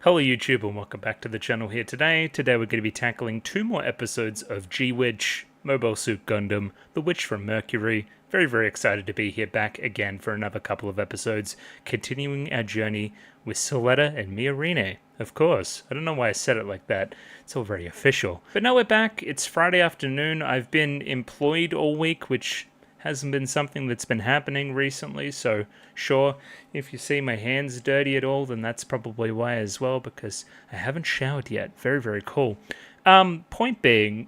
Hello YouTube and welcome back to the channel here today. Today we're going to be tackling two more episodes of G-Witch, Mobile Suit Gundam, The Witch from Mercury. Very excited to be here back again for another couple of episodes, continuing our journey with Soletta and Miorine. Of course, I don't know why I said it like that, it's all very official. But now we're back, it's Friday afternoon, I've been employed all week, which hasn't been something that's been happening recently, so sure, if you see my hands dirty at all, then that's probably why as well, because I haven't showered yet. Very cool. Point being,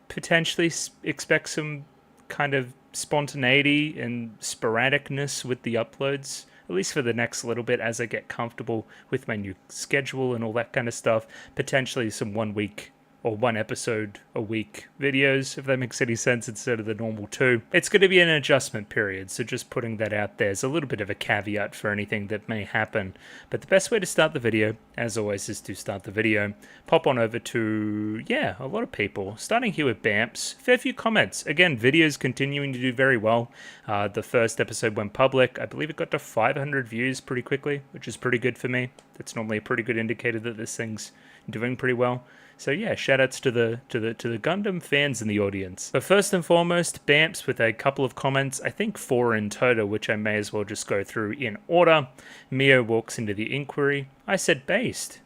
potentially expect some kind of spontaneity and sporadicness with the uploads, at least for the next little bit as I get comfortable with my new schedule and all that kind of stuff. Potentially some 1 week or 1 episode a week videos, if that makes any sense, instead of the normal 2. It's going to be an adjustment period, so just putting that out there is a little bit of a caveat for anything that may happen. But the best way to start the video, as always, is to start the video. Pop on over to, a lot of people. Starting here with Bamps. Fair few comments. Again, videos continuing to do very well. The first episode went public. I believe it got to 500 views pretty quickly, which is pretty good for me. That's normally a pretty good indicator that this thing's doing pretty well. So yeah, shoutouts to the Gundam fans in the audience. But first and foremost, Bamps with a couple of comments, I think 4 in total, which I may as well just go through in order. Mio walks into the inquiry. I said based.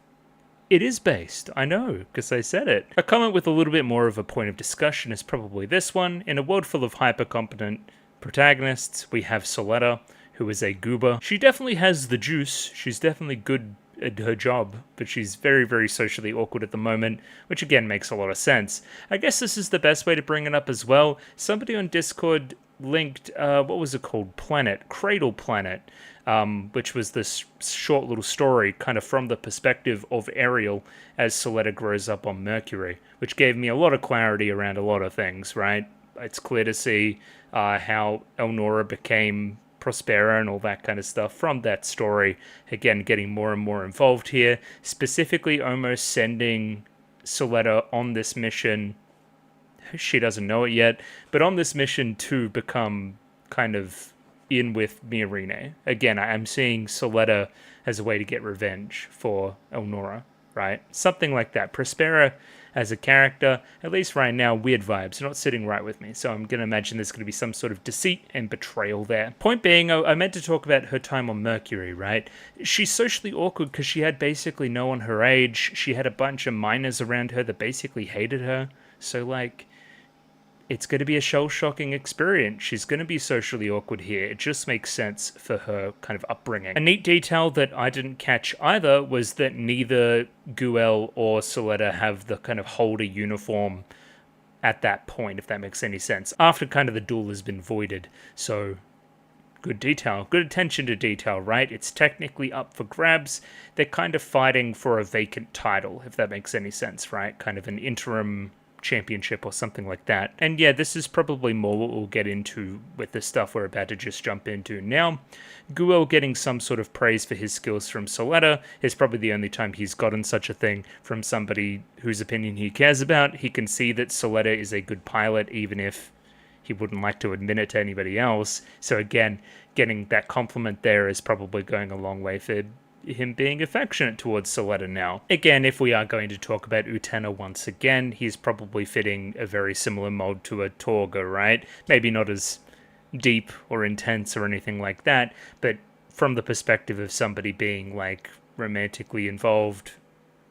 It is based, I know, because I said it. A comment with a little bit more of a point of discussion is probably this one. In a world full of hyper-competent protagonists, we have Soletta, who is a goober. She definitely has the juice. She's definitely good at her job, but she's very socially awkward at the moment, which again makes a lot of sense. I guess this is the best way to bring it up as well. Somebody on Discord linked, what was it called? Cradle Planet, which was this short little story kind of from the perspective of Ariel as Soletta grows up on Mercury, which gave me a lot of clarity around a lot of things, right? It's clear to see how Elnora became Prospera and all that kind of stuff from that story. Again, getting more and more involved here, specifically almost sending Soletta on this mission. She doesn't know it yet, but on this mission to become kind of in with Miorine. Again, I'm seeing Soletta as a way to get revenge for Elnora, right? Something like that. Prospera as a character, at least right now, weird vibes. They're not sitting right with me, so I'm going to imagine there's going to be some sort of deceit and betrayal there. Point being, I meant to talk about her time on Mercury, right? She's socially awkward because she had basically no one her age. She had a bunch of minors around her that basically hated her. So, like, it's going to be a shell-shocking experience. She's going to be socially awkward here. It just makes sense for her kind of upbringing. A neat detail that I didn't catch either was that neither Guel or Soletta have the kind of holder uniform at that point, if that makes any sense, after kind of the duel has been voided. So good detail, good attention to detail, right? It's technically up for grabs. They're kind of fighting for a vacant title, if that makes any sense, right? Kind of an interim championship or something like that. And yeah, this is probably more what we'll get into with the stuff we're about to just jump into now. Guel getting some sort of praise for his skills from Soletta is probably the only time he's gotten such a thing from somebody whose opinion he cares about. He can see that Soletta is a good pilot, even if he wouldn't like to admit it to anybody else. So again, getting that compliment there is probably going a long way for him being affectionate towards Soletta now. Again, if we are going to talk about Utena once again, he's probably fitting a very similar mold to a Torga, right? Maybe not as deep or intense or anything like that, but from the perspective of somebody being, like, romantically involved,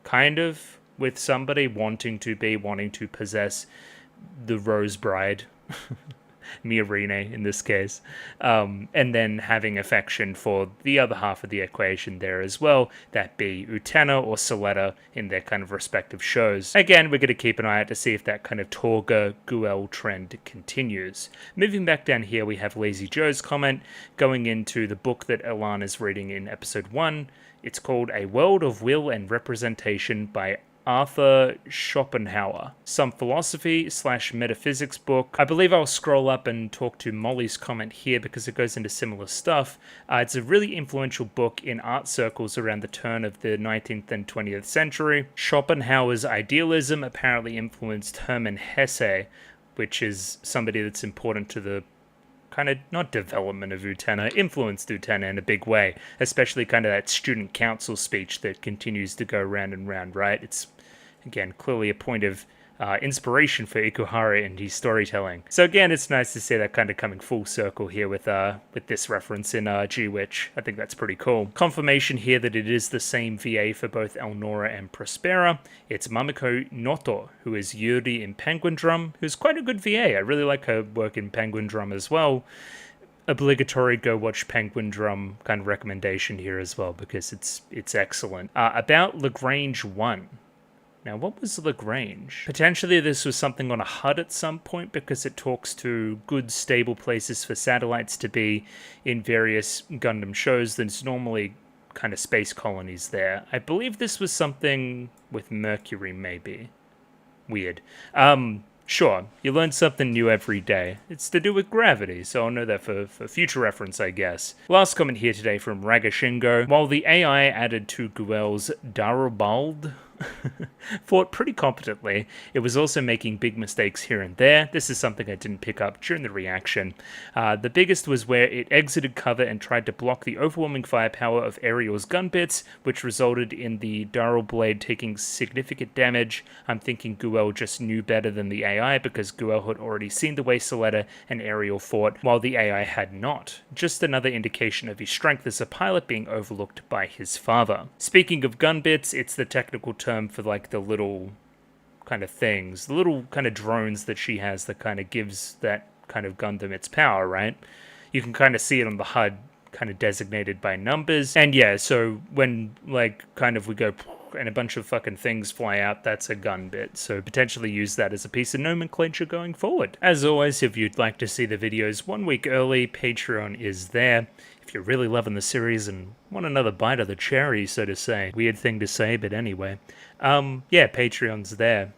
kind of, with somebody wanting to possess the Rose Bride, Miorine in this case, and then having affection for the other half of the equation there as well, that be Utena or Soletta in their kind of respective shows. Again, we're going to keep an eye out to see if that kind of Torga Guel trend continues. Moving back down here, we have Lazy Joe's comment going into the book that Elan is reading in episode 1. It's called A World of Will and Representation by Arthur Schopenhauer. Some philosophy/metaphysics book. I believe I'll scroll up and talk to Molly's comment here because it goes into similar stuff. It's a really influential book in art circles around the turn of the 19th and 20th century. Schopenhauer's idealism apparently influenced Hermann Hesse, which is somebody that's important to the kind of, not development of Utena, influenced Utena in a big way, especially kind of that student council speech that continues to go round and round, right? It's, again, clearly a point of inspiration for Ikuhara and his storytelling. So again, it's nice to see that kind of coming full circle here with this reference in G-Witch. I think that's pretty cool. Confirmation here that it is the same VA for both Elnora and Prospera. It's Mamiko Noto, who is Yuri in Penguindrum, who's quite a good VA. I really like her work in Penguindrum as well. Obligatory go watch Penguindrum kind of recommendation here as well, because it's excellent. About Lagrange 1. Now, what was Lagrange? Potentially this was something on a HUD at some point, because it talks to good, stable places for satellites to be in various Gundam shows. There's normally kind of space colonies there. I believe this was something with Mercury, maybe. Weird. Sure, you learn something new every day. It's to do with gravity, so I'll know that for future reference, I guess. Last comment here today from Ragashingo. While the AI added to Guel's Darubald fought pretty competently, it was also making big mistakes here and there. This is something I didn't pick up during the reaction. The biggest was where it exited cover and tried to block the overwhelming firepower of Ariel's gun bits, which resulted in the Darrell blade taking significant damage. I'm thinking Guel just knew better than the AI, because Guel had already seen the way Soletta and Ariel fought, while the AI had not. Just another indication of his strength as a pilot being overlooked by his father. Speaking of gun bits, it's the technical term for like the little kind of things, the little kind of drones that she has that kind of gives that kind of Gundam its power, right? You can kind of see it on the HUD, kind of designated by numbers. And yeah, so when like kind of we go and a bunch of fucking things fly out, that's a gun bit. So potentially use that as a piece of nomenclature going forward. As always, if you'd like to see the videos 1 week early, Patreon is there. If you're really loving the series and want another bite of the cherry, so to say. Weird thing to say, but anyway. Yeah, Patreon's there.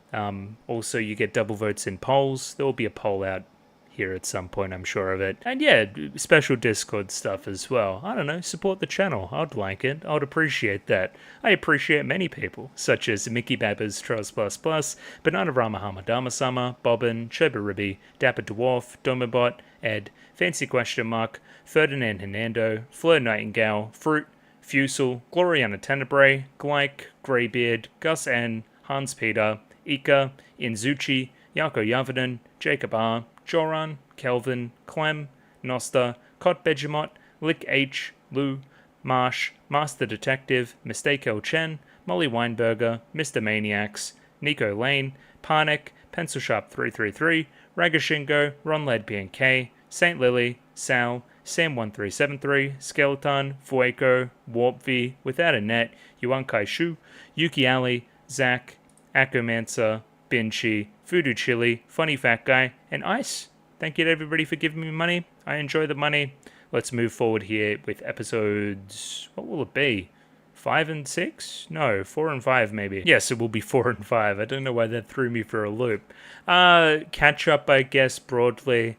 Also, you get double votes in polls. There will be a poll out here at some point, I'm sure of it. And yeah, special Discord stuff as well. I don't know, support the channel. I'd like it. I'd appreciate that. I appreciate many people, such as Mickey Babbers, Charles Plus, Banana Rama Hamadama-sama, Bobbin, Chobaribby, Dapper Dwarf, Domobot, Ed, Fancy Question Mark, Ferdinand Hernando, Fleur Nightingale, Fruit, Fusel, Gloriana Tenebrae, Glyke, Greybeard, Gus N, Hans Peter, Ika, Inzuchi, Yako Yavaden, Jacob R, Joran, Kelvin, Clem, Nosta, Cot Begemot, Lick H, Lou, Marsh, Master Detective, Mistake L Chen, Molly Weinberger, Mr. Maniacs, Nico Lane, Parnek, Pencil Sharp 333, Ragashingo, Ron Led PNK, Saint Lily, Sal, Sam1373, Skeleton, Fueco, Warpv, Without a Net, Yuan Kai Shu, Yuki Ali, Zach, Akomancer, Binchi, Voodoo Chili, Funny Fat Guy, and Ice. Thank you to everybody for giving me money. I enjoy the money. Let's move forward here with episodes... what will it be? 5 and 6? No, 4 and 5 maybe. Yes, it will be 4 and 5. I don't know why that threw me for a loop. Catch up, I guess, broadly.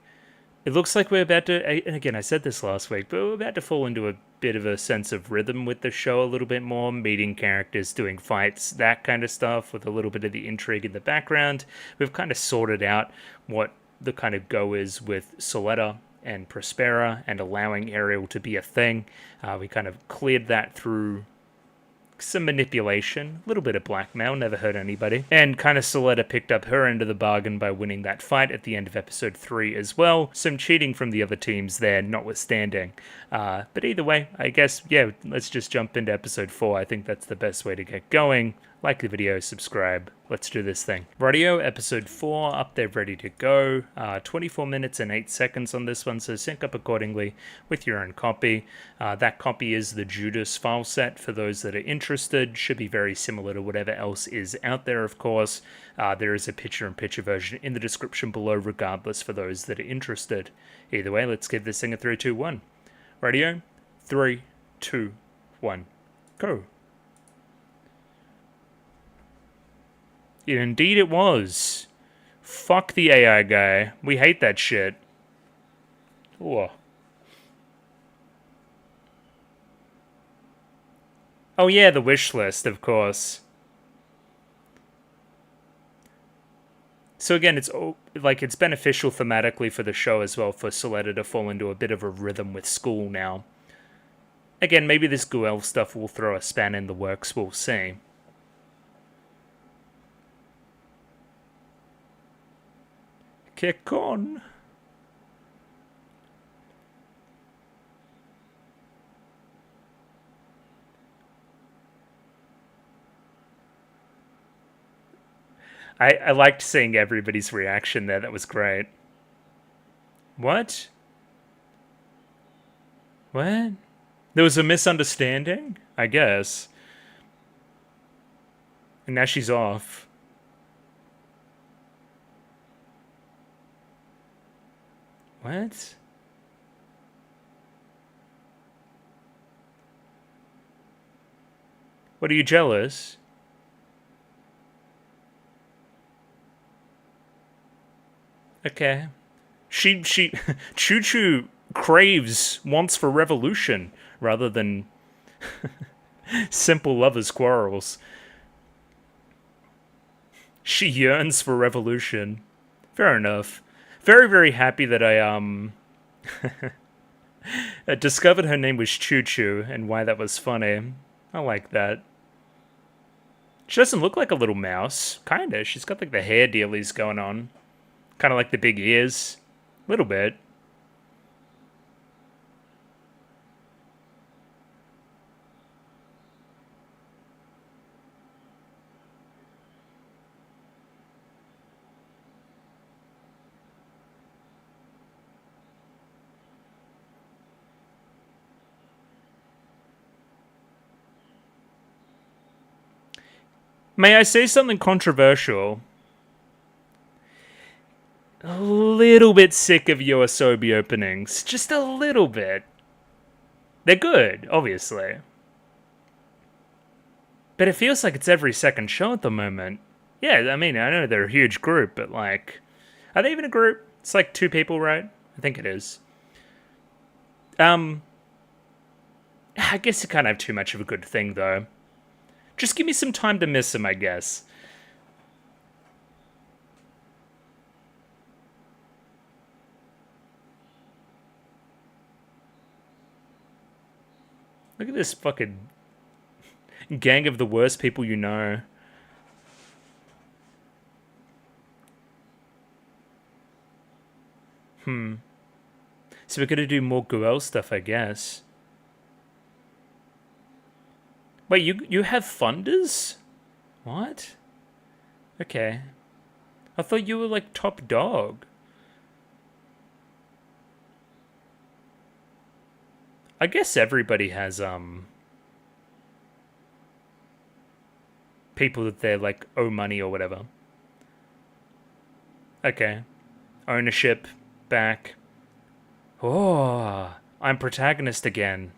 It looks like we're about to, and again, I said this last week, but we're about to fall into a bit of a sense of rhythm with the show a little bit more, meeting characters, doing fights, that kind of stuff, with a little bit of the intrigue in the background. We've kind of sorted out what the kind of go is with Soletta and Prospera and allowing Ariel to be a thing. We kind of cleared that through some manipulation, a little bit of blackmail, never hurt anybody. And kind of Soletta picked up her end of the bargain by winning that fight at the end of episode 3 as well. Some cheating from the other teams there, notwithstanding. But either way, I guess, yeah, let's just jump into episode 4. I think that's the best way to get going. Like the video, subscribe. Let's do this thing. Radio episode 4 up there, ready to go. 24 minutes and 8 seconds on this one, so sync up accordingly with your own copy. That copy is the Judas file set for those that are interested. Should be very similar to whatever else is out there, of course. There is a picture-in-picture version in the description below, regardless, for those that are interested. Either way, let's give this thing a 3, 2, 1. Radio, 3, 2, 1, go. Indeed it was. Fuck the AI guy. We hate that shit. Ooh. Oh yeah, the wish list, of course. So again, it's beneficial thematically for the show as well for Soletta to fall into a bit of a rhythm with school now. Again, maybe this Guel stuff will throw a span in the works, we'll see. Kick on. I liked seeing everybody's reaction there. That was great. What? What? There was a misunderstanding? I guess. And now she's off. What? What, are you jealous? Okay. She Chu-chu wants for revolution rather than simple lovers' quarrels. She yearns for revolution. Fair enough. Very, very happy that I discovered her name was Chu-chu and why that was funny. I like that. She doesn't look like a little mouse. Kinda. She's got like the hair dealies going on. Kind of like the big ears. Little bit. May I say something controversial? A little bit sick of Yoasobi openings. Just a little bit. They're good, obviously. But it feels like it's every second show at the moment. Yeah, I mean, I know they're a huge group, but like... Are they even a group? It's like 2 people, right? I think it is. I guess you can't have too much of a good thing, though. Just give me some time to miss him, I guess. Look at this fucking gang of the worst people you know. So we're gonna do more Guel stuff, I guess. Wait, you have funders? What? Okay. I thought you were like top dog. I guess everybody has people that they're like owe money or whatever. Okay. Ownership back. Oh, I'm protagonist again.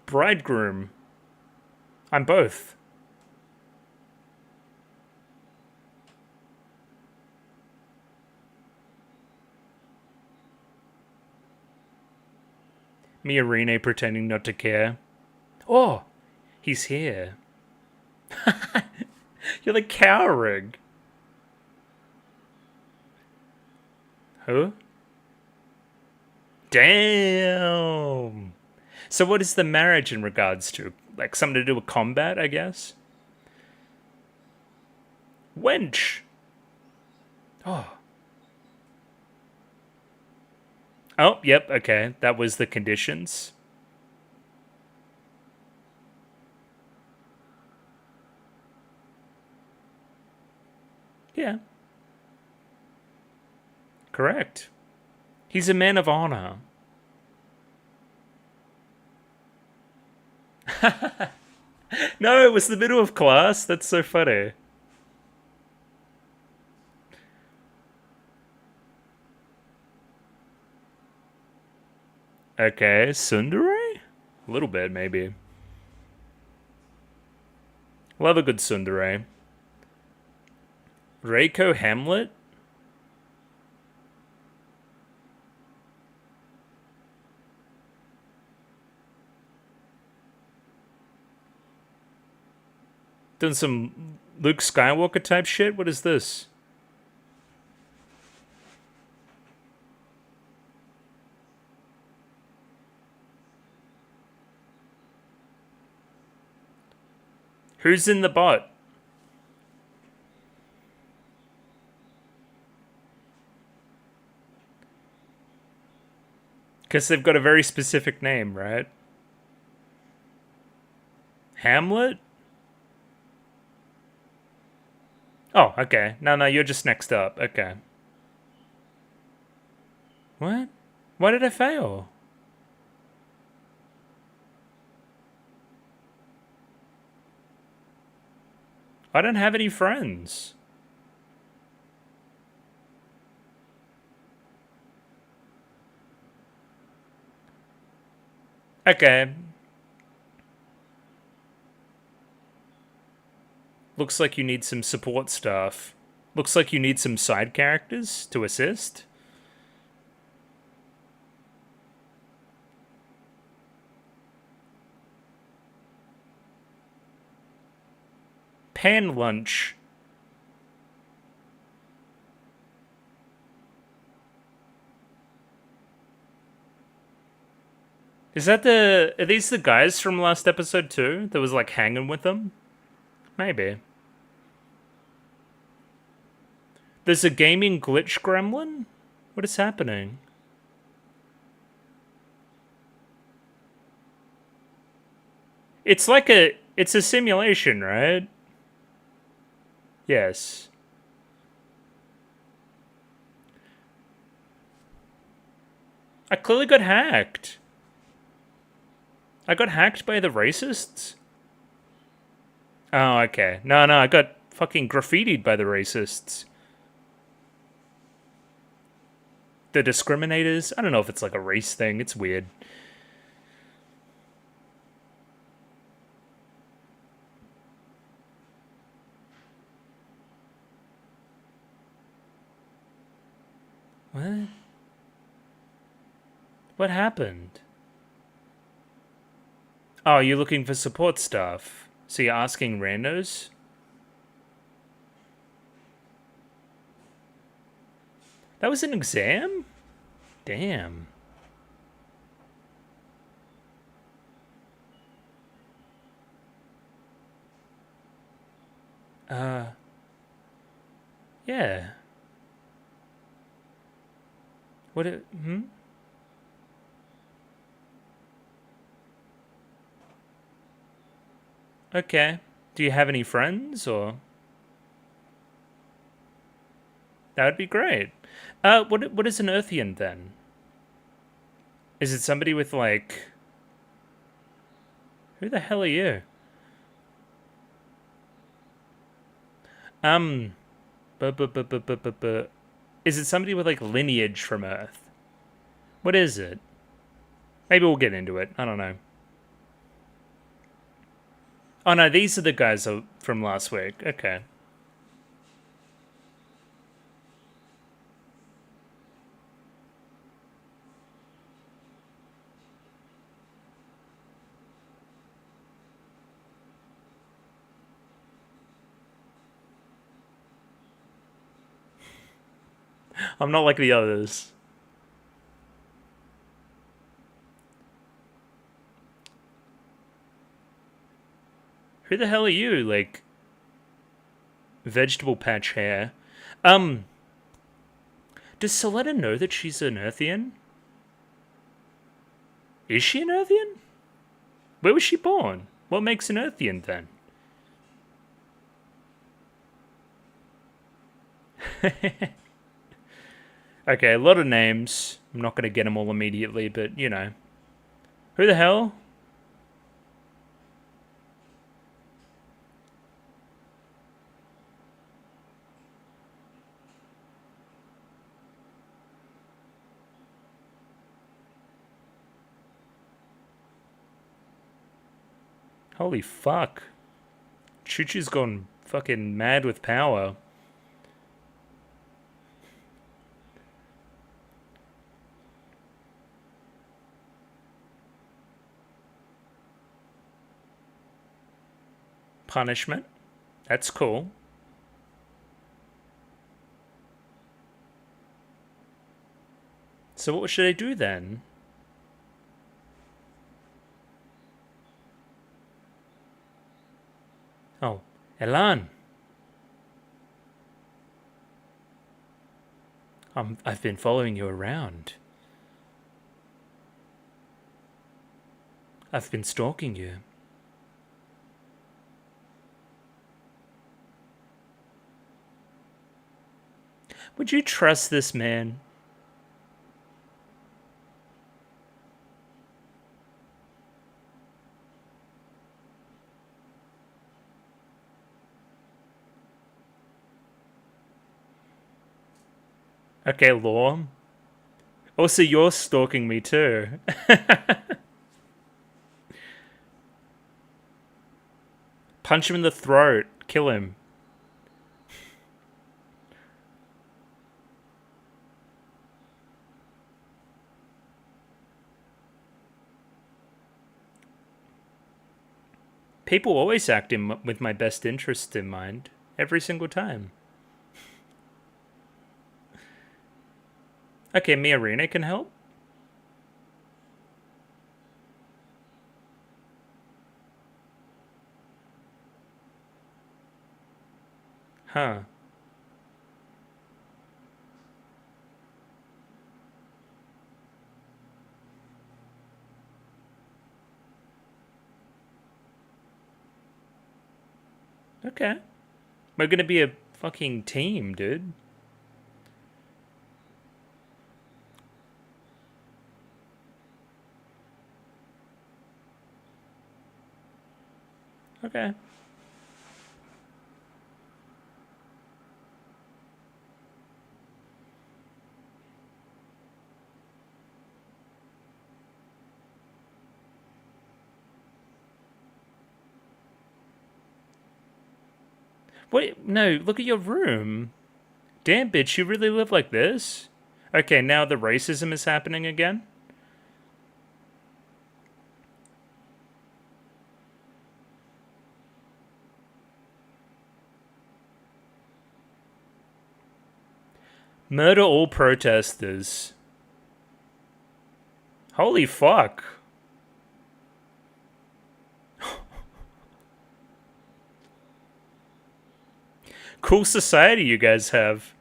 Bridegroom. I'm both. Miorine pretending not to care. Oh, he's here. You're like cowering. Who? Damn. So what is the marriage in regards to? Like something to do with combat, I guess? Wench. Oh. Oh, yep, okay. That was the conditions. Yeah. Correct. He's a man of honor. No, it was the middle of class. That's so funny. Okay, tsundere? A little bit, maybe. Love a good tsundere. Reiko Hamlet? Doing some Luke Skywalker type shit? What is this? Who's in the bot? Because they've got a very specific name, right? Hamlet? Oh, okay. No, you're just next up. Okay. What? Why did I fail? I don't have any friends. Okay. Looks like you need some support staff. Looks like you need some side characters to assist. Pan lunch. Is that are these the guys from last episode too? That was like hanging with them? Maybe. There's a gaming glitch gremlin? What is happening? It's like it's a simulation, right? Yes. I clearly got hacked. I got hacked by the racists? Oh, okay. No, I got fucking graffitied by the racists. The discriminators? I don't know if it's like a race thing. It's weird. What? What happened? Oh, you're looking for support staff. So you're asking randos? That was an exam? Damn. Yeah. What Okay. Do you have any friends, or? That would be great. What is an Earthian, then? Is it somebody with, like... Who the hell are you? Is it somebody with, like, lineage from Earth? What is it? Maybe we'll get into it. I don't know. Oh, no, these are the guys from last week. Okay. I'm not like the others. Who the hell are you? Like, vegetable patch hair. Does Soletta know that she's an Earthian? Is she an Earthian? Where was she born? What makes an Earthian, then? Okay, a lot of names. I'm not going to get them all immediately, but, you know. Who the hell? Holy fuck. Chu-chu's gone fucking mad with power. Punishment? That's cool. So what should I do then? Oh, Elan. I've been following you around. I've been stalking you. Would you trust this man? Okay, Law. Also, you're stalking me too. Punch him in the throat. Kill him. People always act with my best interests in mind. Every single time. Okay, Miarina can help? Huh. Okay. We're gonna be a fucking team, dude. Okay. Wait, no, look at your room. Damn, bitch, you really live like this? Okay, now the racism is happening again? Murder all protesters. Holy fuck. Cool society you guys have.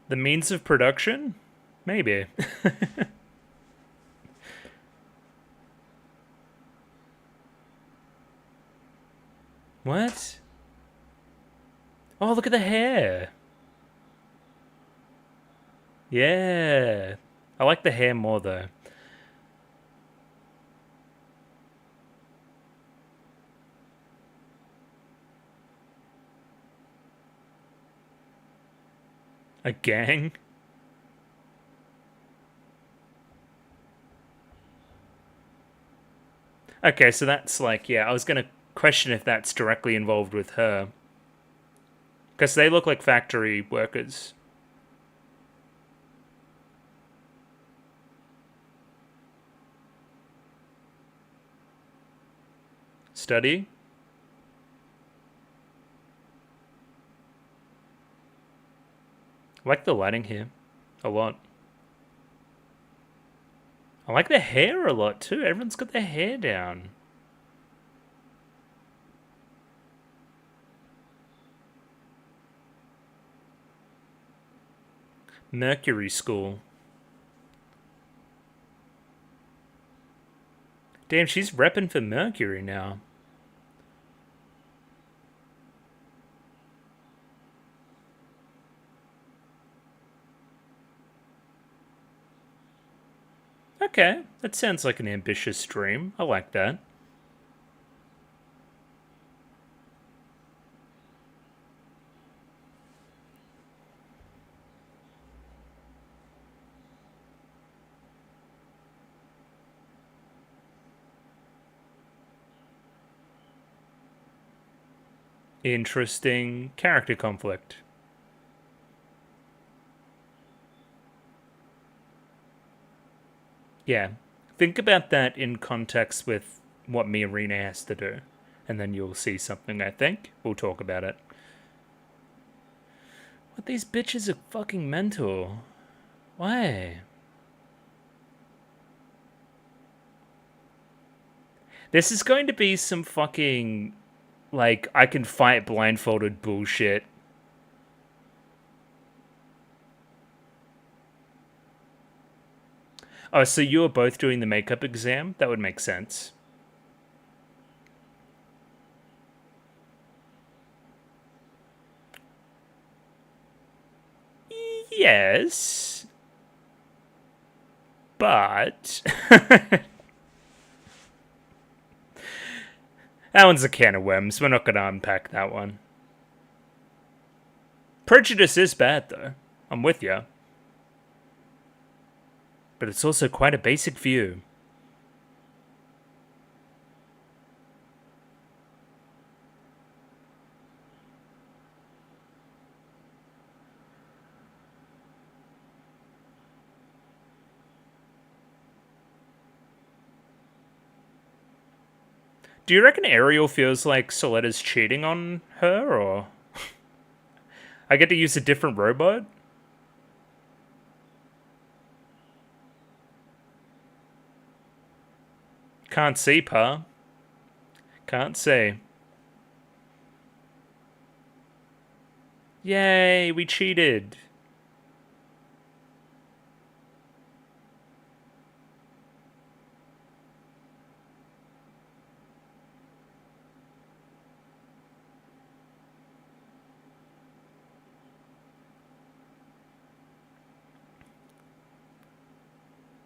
The means of production? Maybe. What? Oh, look at the hair. Yeah. I like the hair more, though. A gang? Okay, so that's like, yeah, I was gonna question if that's directly involved with her. Because they look like factory workers. Study? I like the lighting here. A lot. I like the hair a lot, too. Everyone's got their hair down. Mercury School. Damn, she's repping for Mercury now. Okay, that sounds like an ambitious dream. I like that. Interesting character conflict. Yeah. Think about that in context with what Miorina has to do. And then you'll see something, I think. We'll talk about it. What, these bitches are fucking mental. Why? This is going to be some fucking, like, I can fight blindfolded bullshit. Oh, so you are both doing the makeup exam? That would make sense. Yes. But that one's a can of worms. We're not going to unpack that one. Prejudice is bad, though. I'm with you. But it's also quite a basic view. Do you reckon Ariel feels like Soletta's cheating on her, or I get to use a different robot? Can't see, pa. Can't see. Yay, we cheated.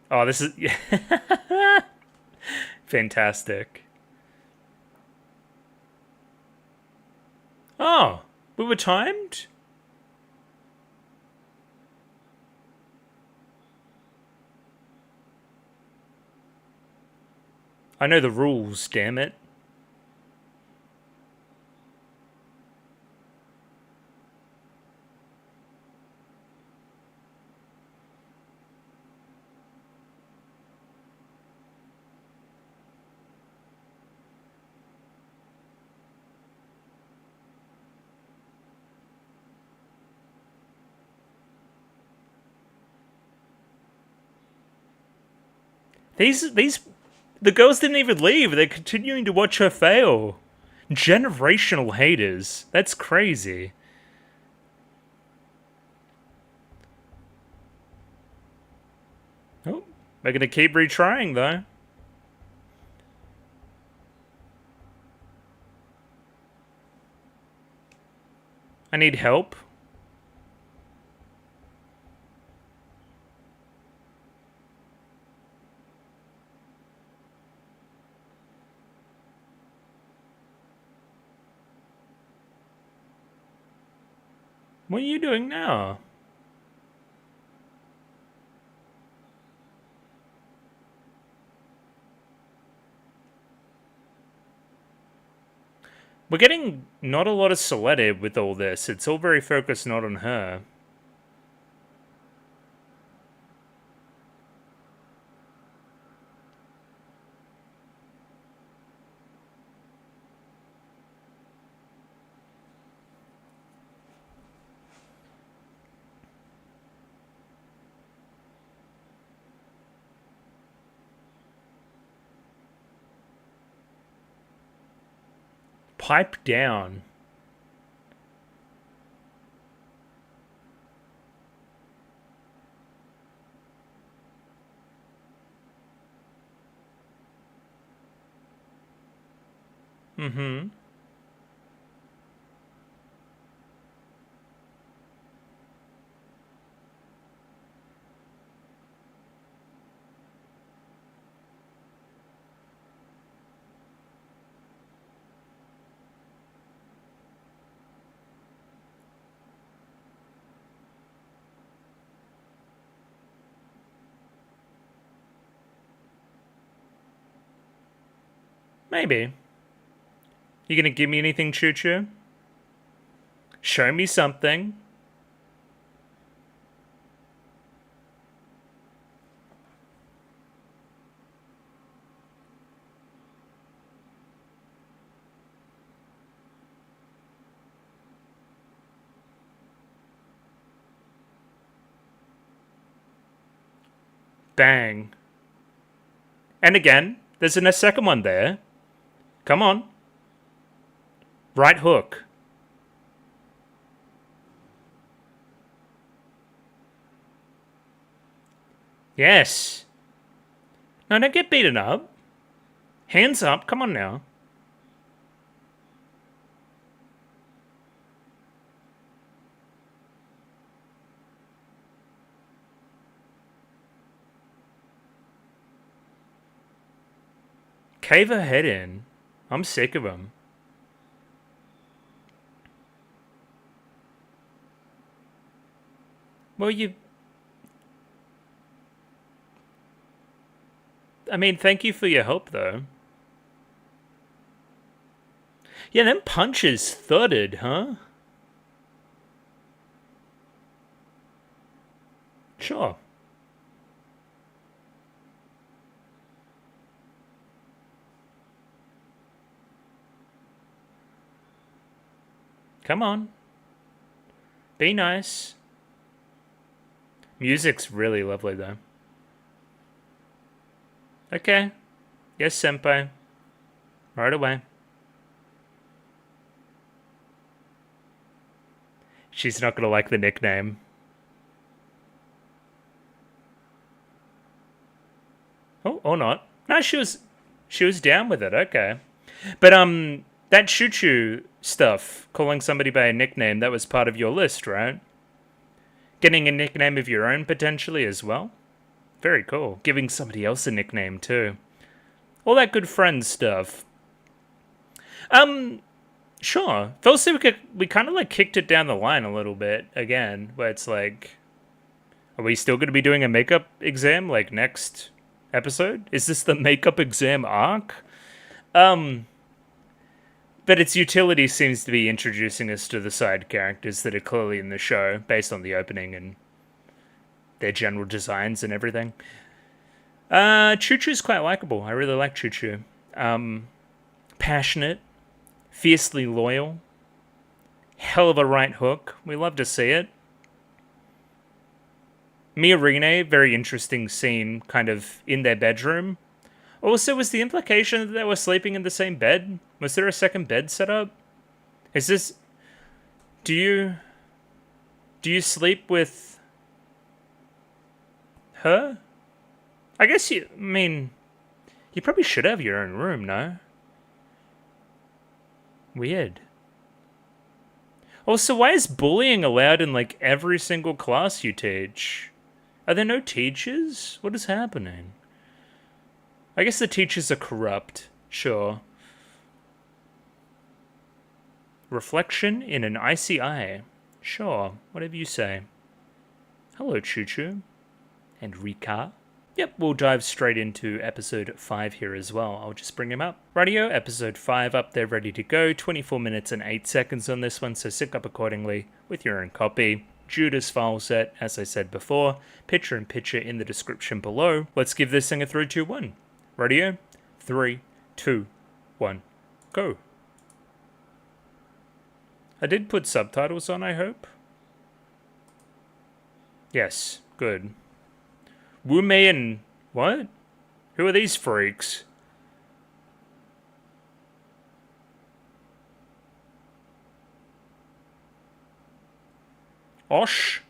Oh, this is fantastic. Oh, we were timed? I know the rules, damn it. The girls didn't even leave. They're continuing to watch her fail. Generational haters. That's crazy. Oh, they're gonna keep retrying though. I need help. What are you doing now? We're getting not a lot of Soletta with all this. It's all very focused not on her. Pipe down. Mm-hmm. Maybe. You gonna give me anything, Chu-chu? Show me something. Bang. And again, there's a second one there. Come on. Right hook. Yes. No, don't get beaten up. Hands up. Come on now. Cave her head in. I'm sick of him. Well, I mean, thank you for your help, though. Yeah, them punches thudded, huh? Sure. Come on. Be nice. Music's really lovely, though. Okay. Yes, senpai. Right away. She's not gonna like the nickname. Oh, or not. No, she was down with it, okay. But that Chu-chu stuff, calling somebody by a nickname, that was part of your list, right? Getting a nickname of your own potentially as well? Very cool. Giving somebody else a nickname too. All that good friend stuff. Sure. Feels like we kind of like kicked it down the line a little bit again, where it's like, are we still going to be doing a makeup exam like next episode? Is this the makeup exam arc? But its utility seems to be introducing us to the side characters that are clearly in the show based on the opening and their general designs and everything. Chu-chu's quite likable. I really like Chu-chu. Passionate, fiercely loyal, hell of a right hook. We love to see it. Miorine, very interesting scene, kind of in their bedroom. Also, was the implication that they were sleeping in the same bed? Was there a second bed set up? Is this... Do you sleep with... her? I guess you probably should have your own room, no? Weird. Also, why is bullying allowed in, like, every single class you teach? Are there no teachers? What is happening? I guess the teachers are corrupt, sure. Reflection in an icy eye. Sure, whatever you say. Hello, Chu-chu. And Rika. Yep, we'll dive straight into episode 5 here as well. I'll just bring him up. Radio, episode 5 up there, ready to go. 24 minutes and 8 seconds on this one, so sync up accordingly with your own copy. Judas file set, as I said before. Picture in the description below. Let's give this thing a 3, 2, 1. Radio, 3, 2, 1, go. I did put subtitles on, I hope. Yes, good. Wumei and... what? Who are these freaks? Osh?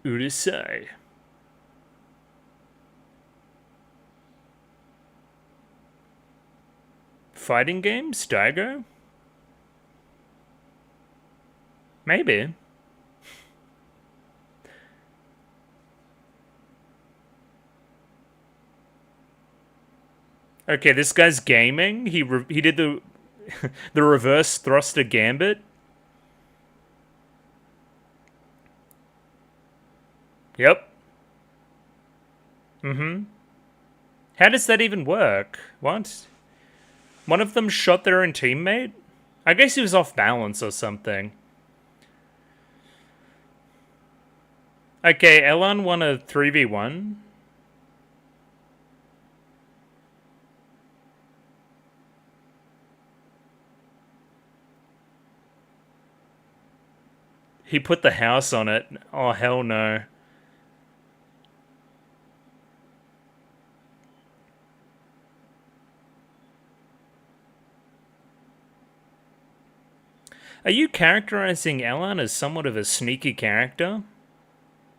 Urusai. Fighting games? Daigo? Maybe. Okay, this guy's gaming. He did the the reverse thruster gambit. Yep. Mm-hmm. How does that even work? What? One of them shot their own teammate? I guess he was off balance or something. Okay, Elan won a 3v1. He put the house on it. Oh, hell no. Are you characterizing Elan as somewhat of a sneaky character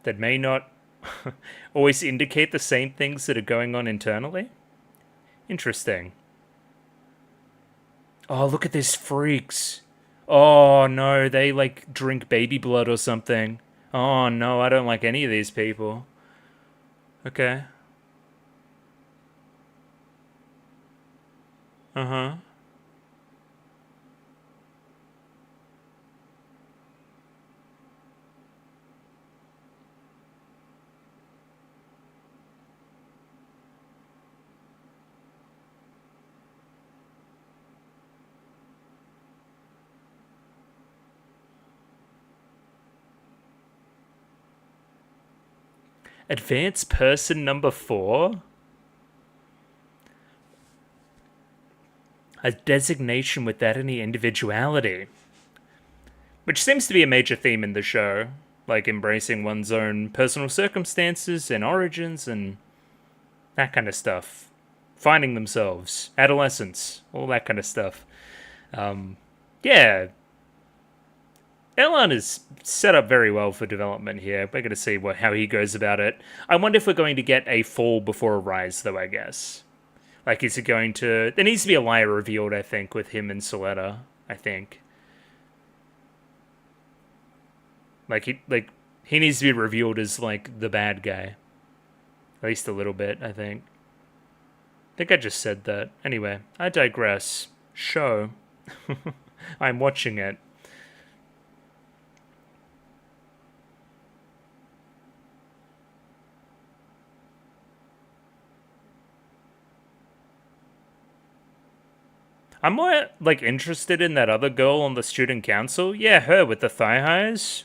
that may not always indicate the same things that are going on internally? Interesting. Oh, look at these freaks. Oh no, they like drink baby blood or something. Oh no, I don't like any of these people. Okay. Uh-huh. Advanced person number 4? A designation without any individuality. Which seems to be a major theme in the show. Like embracing one's own personal circumstances and origins and that kind of stuff. Finding themselves, adolescence, all that kind of stuff. Yeah, Elan is set up very well for development here. We're going to see how he goes about it. I wonder if we're going to get a fall before a rise, though, I guess. Like, is it going to... There needs to be a lie revealed, I think, with him and Soletta, I think. He needs to be revealed as, like, the bad guy. At least a little bit, I think. I think I just said that. Anyway, I digress. Show. I'm watching it. I'm more, like, interested in that other girl on the student council. Yeah, her with the thigh highs.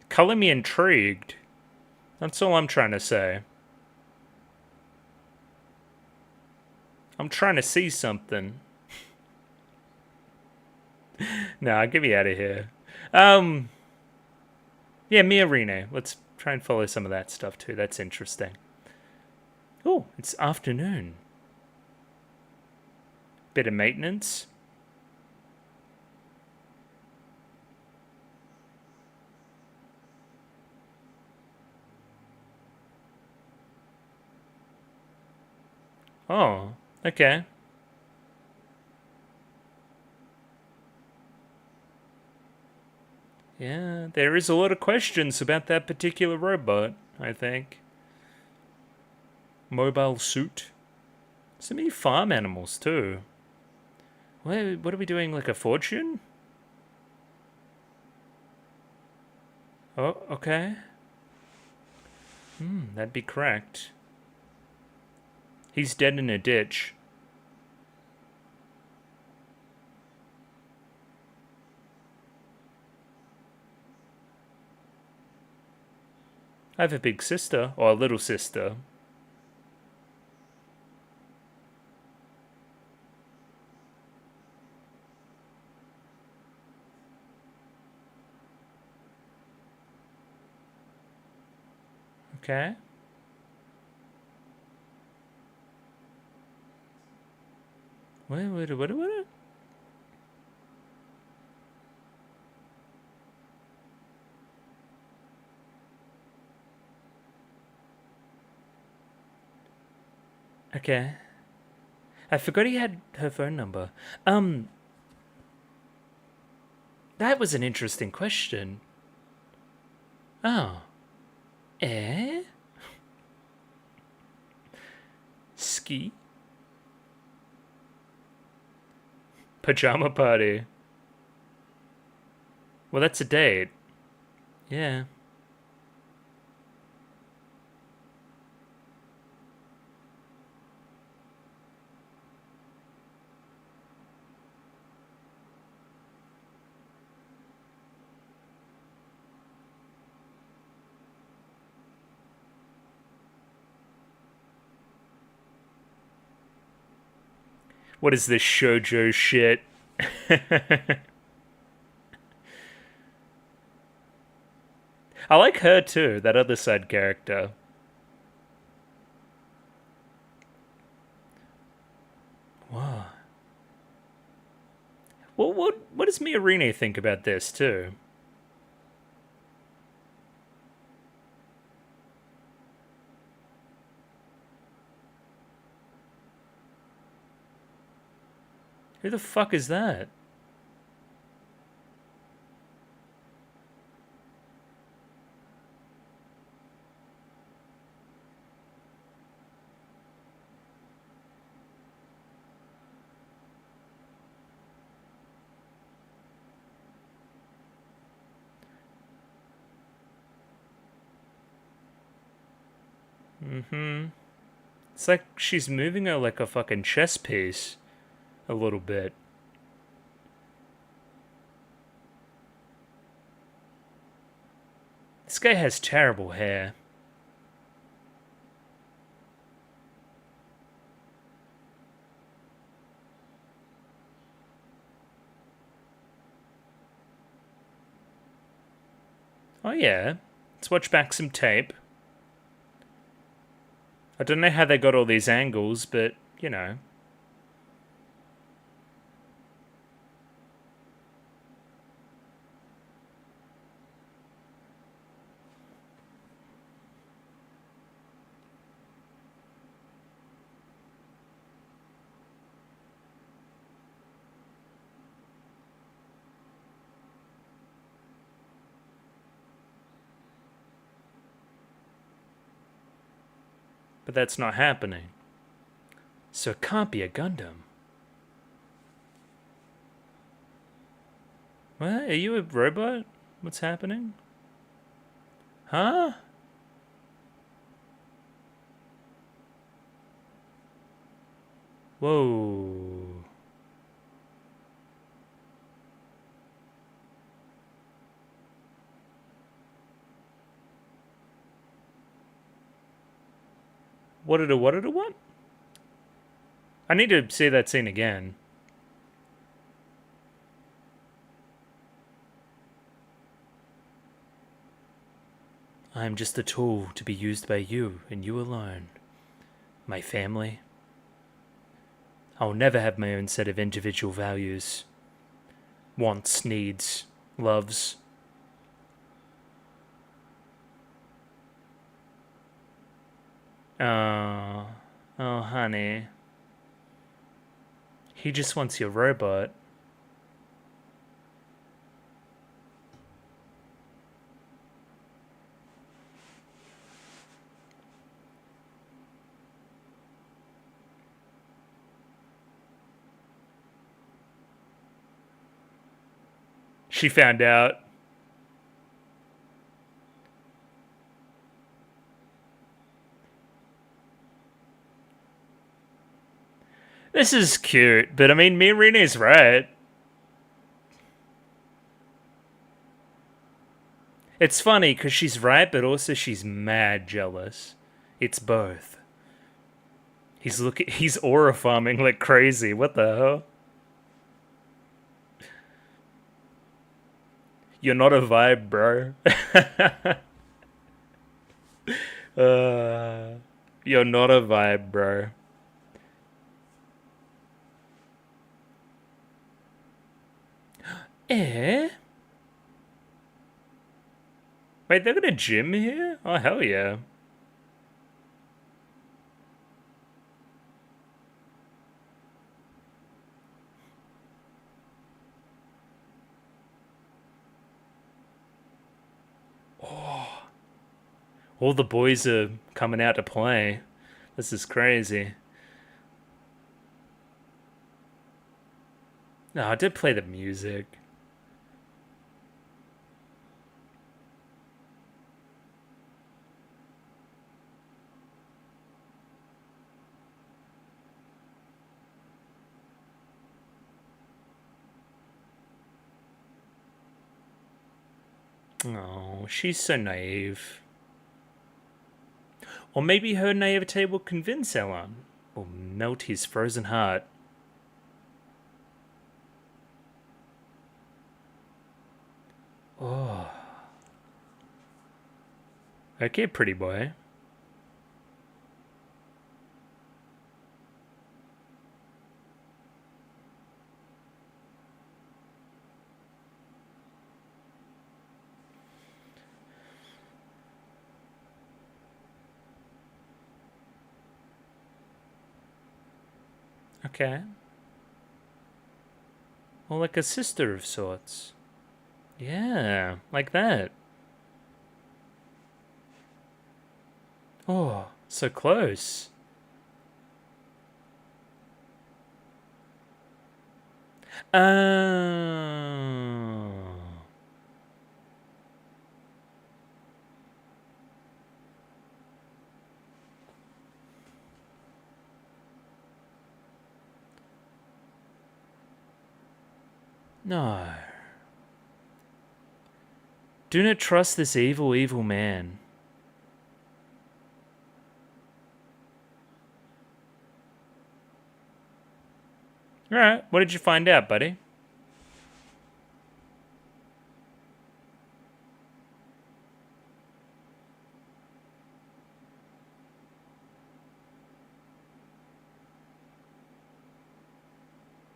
Color me intrigued. That's all I'm trying to say. I'm trying to see something. Nah, get me out of here. Yeah, Mia Rene. Let's try and follow some of that stuff too. That's interesting. Oh, it's afternoon. Bit of maintenance. Oh, okay. Yeah, there is a lot of questions about that particular robot, I think. Mobile suit. So many farm animals, too. What are we doing, like a fortune? Oh, okay. That'd be correct. He's dead in a ditch. I have a big sister, or a little sister. Okay. What? Okay. I forgot he had her phone number. That was an interesting question. Oh. Eh? Ski? Pajama party. Well, that's a date. Yeah. What is this shoujo shit? I like her too, that other side character. Whoa. Well, what does Miorine think about this too? Who the fuck is that? Mm-hmm. It's like she's moving her like a fucking chess piece. A little bit. This guy has terrible hair. Oh yeah. Let's watch back some tape. I don't know how they got all these angles, but, you know. But that's not happening. So it can't be a Gundam. What? Are you a robot? What's happening? Huh? Whoa. What did a what? I need to see that scene again. I am just a tool to be used by you and you alone. My family. I will never have my own set of individual values. Wants, needs, loves. Oh, honey. He just wants your robot. She found out. This is cute, but I mean, Miorine's right. It's funny because she's right, but also she's mad jealous. It's both. He's aura farming like crazy. What the hell? You're not a vibe, bro. You're not a vibe, bro. Eh? Wait, they've got a gym here? Oh, hell yeah. Oh. All the boys are coming out to play. This is crazy. No, I did play the music. Oh, she's so naive. Or maybe her naivete will convince Elan, or melt his frozen heart. Oh. Okay, pretty boy. Okay. Well, like a sister of sorts. Yeah, like that. Oh, so close. Oh. No. Do not trust this evil, evil man. Alright, what did you find out, buddy?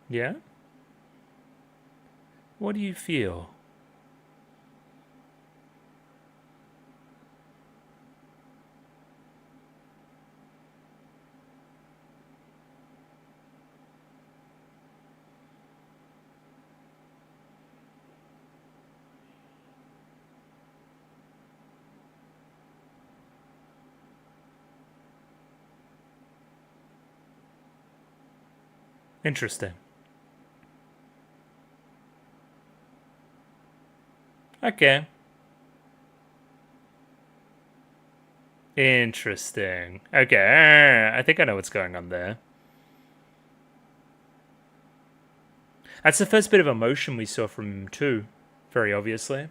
Yeah? What do you feel? Interesting. Okay. Interesting. Okay, I think I know what's going on there. That's the first bit of emotion we saw from him too, very obviously.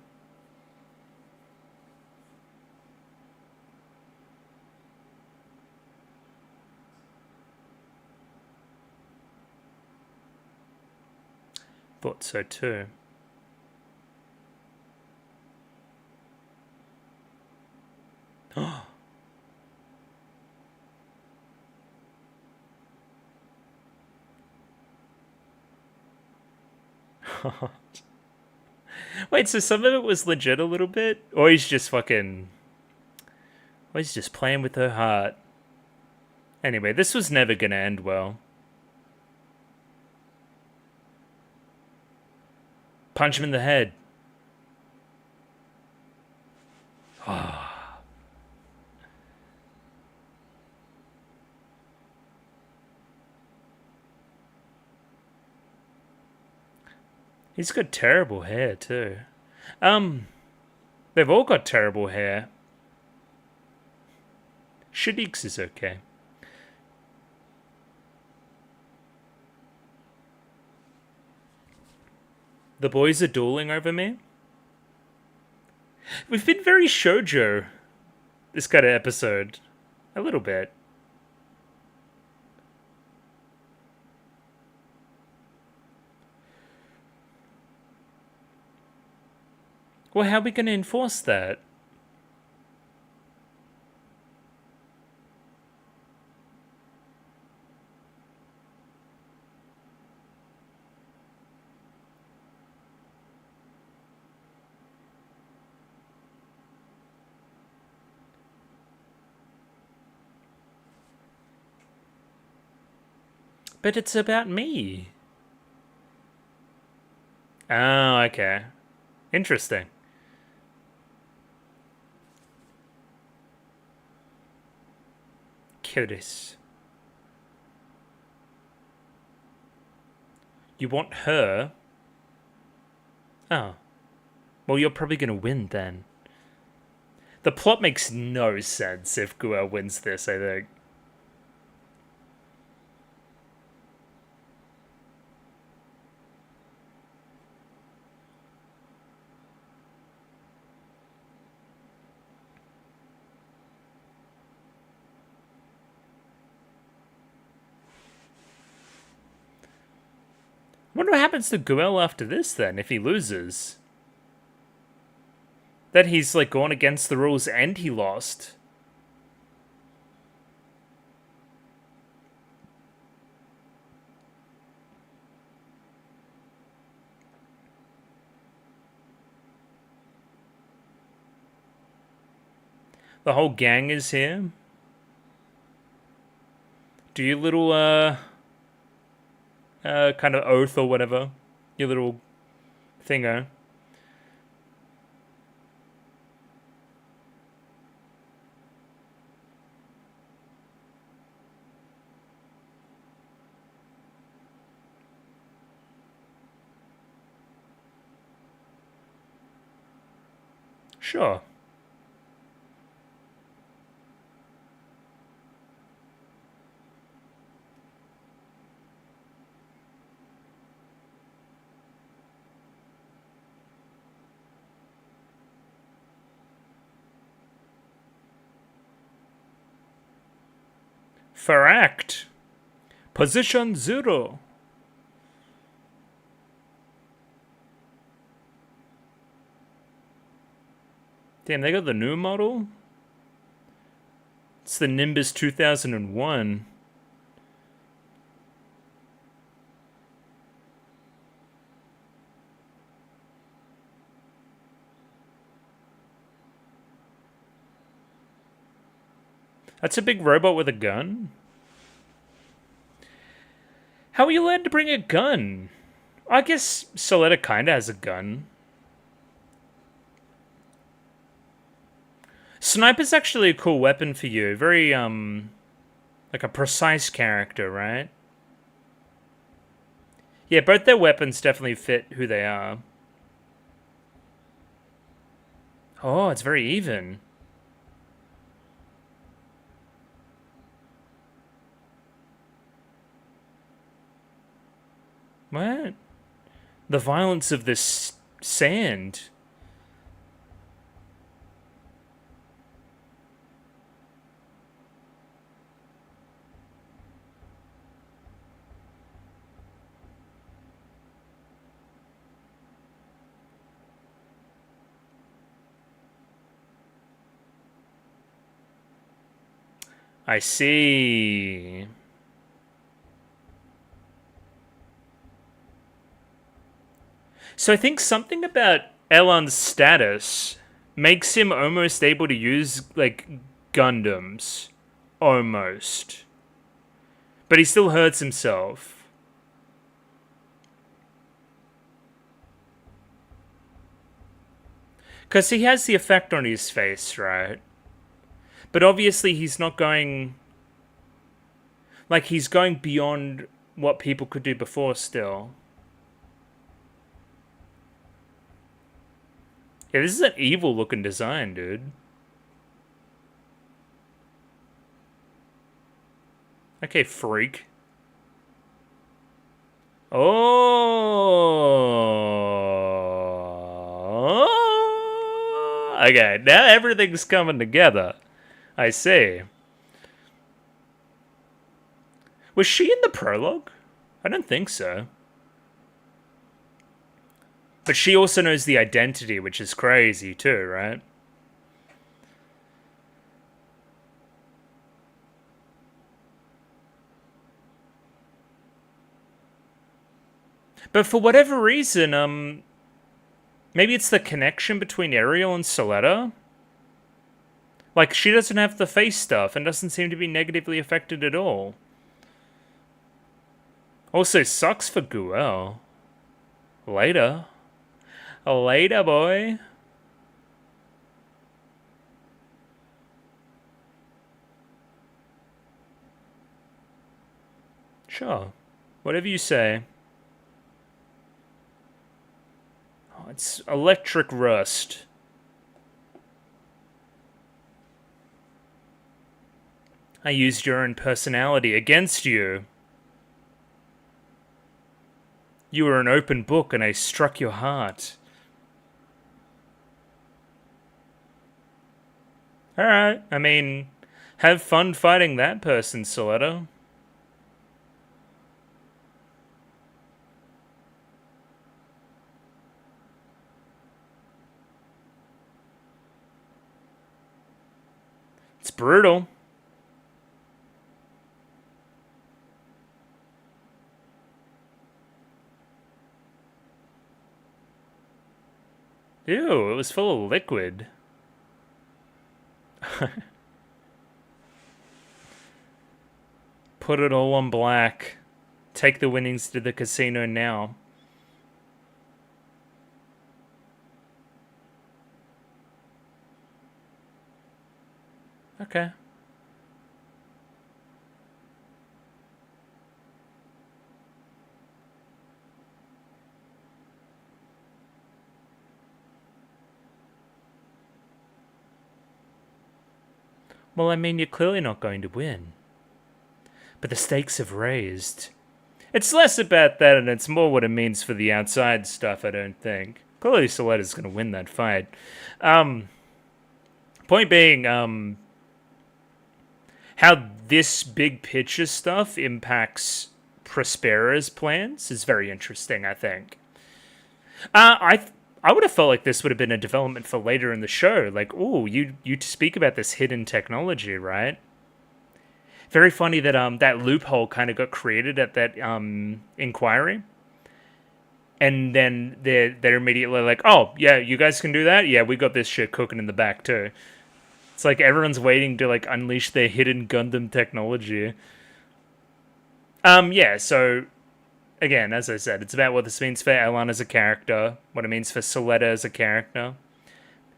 Thought so too. Wait, so some of it was legit a little bit? Or he's just fucking... Or he's just playing with her heart. Anyway, this was never gonna end well. Punch him in the head. He's got terrible hair too. They've all got terrible hair. Shadix is okay. The boys are dueling over me. We've been very shoujo this kind of episode. A little bit. Well, how are we going to enforce that? But it's about me. Oh, okay. Interesting. Curious. You want her? Oh. Well, you're probably going to win then. The plot makes no sense if Guel wins this, I think. I wonder what happens to Guel after this then, if he loses. That he's, like, gone against the rules and he lost. The whole gang is here. Do your little, kind of oath or whatever. Your little thingo. Sure. Fact. Position 0. Damn, they got the new model? It's the Nimbus 2001. That's a big robot with a gun? How are you allowed to bring a gun? I guess Soletta kinda has a gun. Sniper's actually a cool weapon for you. Very, like a precise character, right? Yeah, both their weapons definitely fit who they are. Oh, it's very even. What? The violence of this sand. I see. So I think something about Elon's status makes him almost able to use, like, Gundams. Almost. But he still hurts himself. Because he has the effect on his face, right? But obviously he's not going... Like, he's going beyond what people could do before still. Yeah, this is an evil-looking design, dude. Okay, freak. Oh. Okay, now everything's coming together. I see. Was she in the prologue? I don't think so. But she also knows the identity, which is crazy too, right? But for whatever reason, maybe it's the connection between Ariel and Soletta? Like, she doesn't have the face stuff and doesn't seem to be negatively affected at all. Also, sucks for Guel. Later. Later, boy. Sure. Whatever you say. Oh, it's electric rust. I used your own personality against you. You were an open book and I struck your heart. Alright, I mean, have fun fighting that person, Soletta. brutal. Ew, it was full of liquid. Put it all on black. Take the winnings to the casino now. Okay. Well, I mean, you're clearly not going to win. But the stakes have raised. It's less about that and it's more what it means for the outside stuff, I don't think. Clearly Soletta's going to win that fight. Point being, how this big picture stuff impacts Prospera's plans is very interesting, I think. I would have felt like this would have been a development for later in the show. Like, oh, you speak about this hidden technology, right? Very funny that that loophole kind of got created at that inquiry. And then they're immediately like, oh, yeah, you guys can do that? Yeah, we got this shit cooking in the back, too. It's like everyone's waiting to, like, unleash their hidden Gundam technology. Yeah, so, again, as I said, it's about what this means for Elan as a character, what it means for Soletta as a character.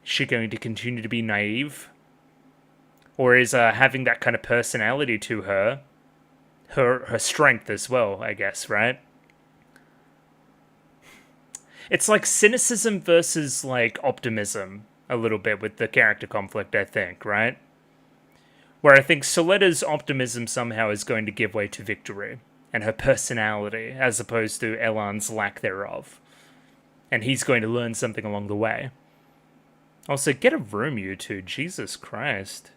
Is she going to continue to be naive? Or is having that kind of personality to her strength as well, I guess, right? It's like cynicism versus, like, optimism a little bit with the character conflict, I think, right? Where I think Soletta's optimism somehow is going to give way to victory and her personality, as opposed to Elan's lack thereof. And he's going to learn something along the way. Also, get a room, you two. Jesus Christ.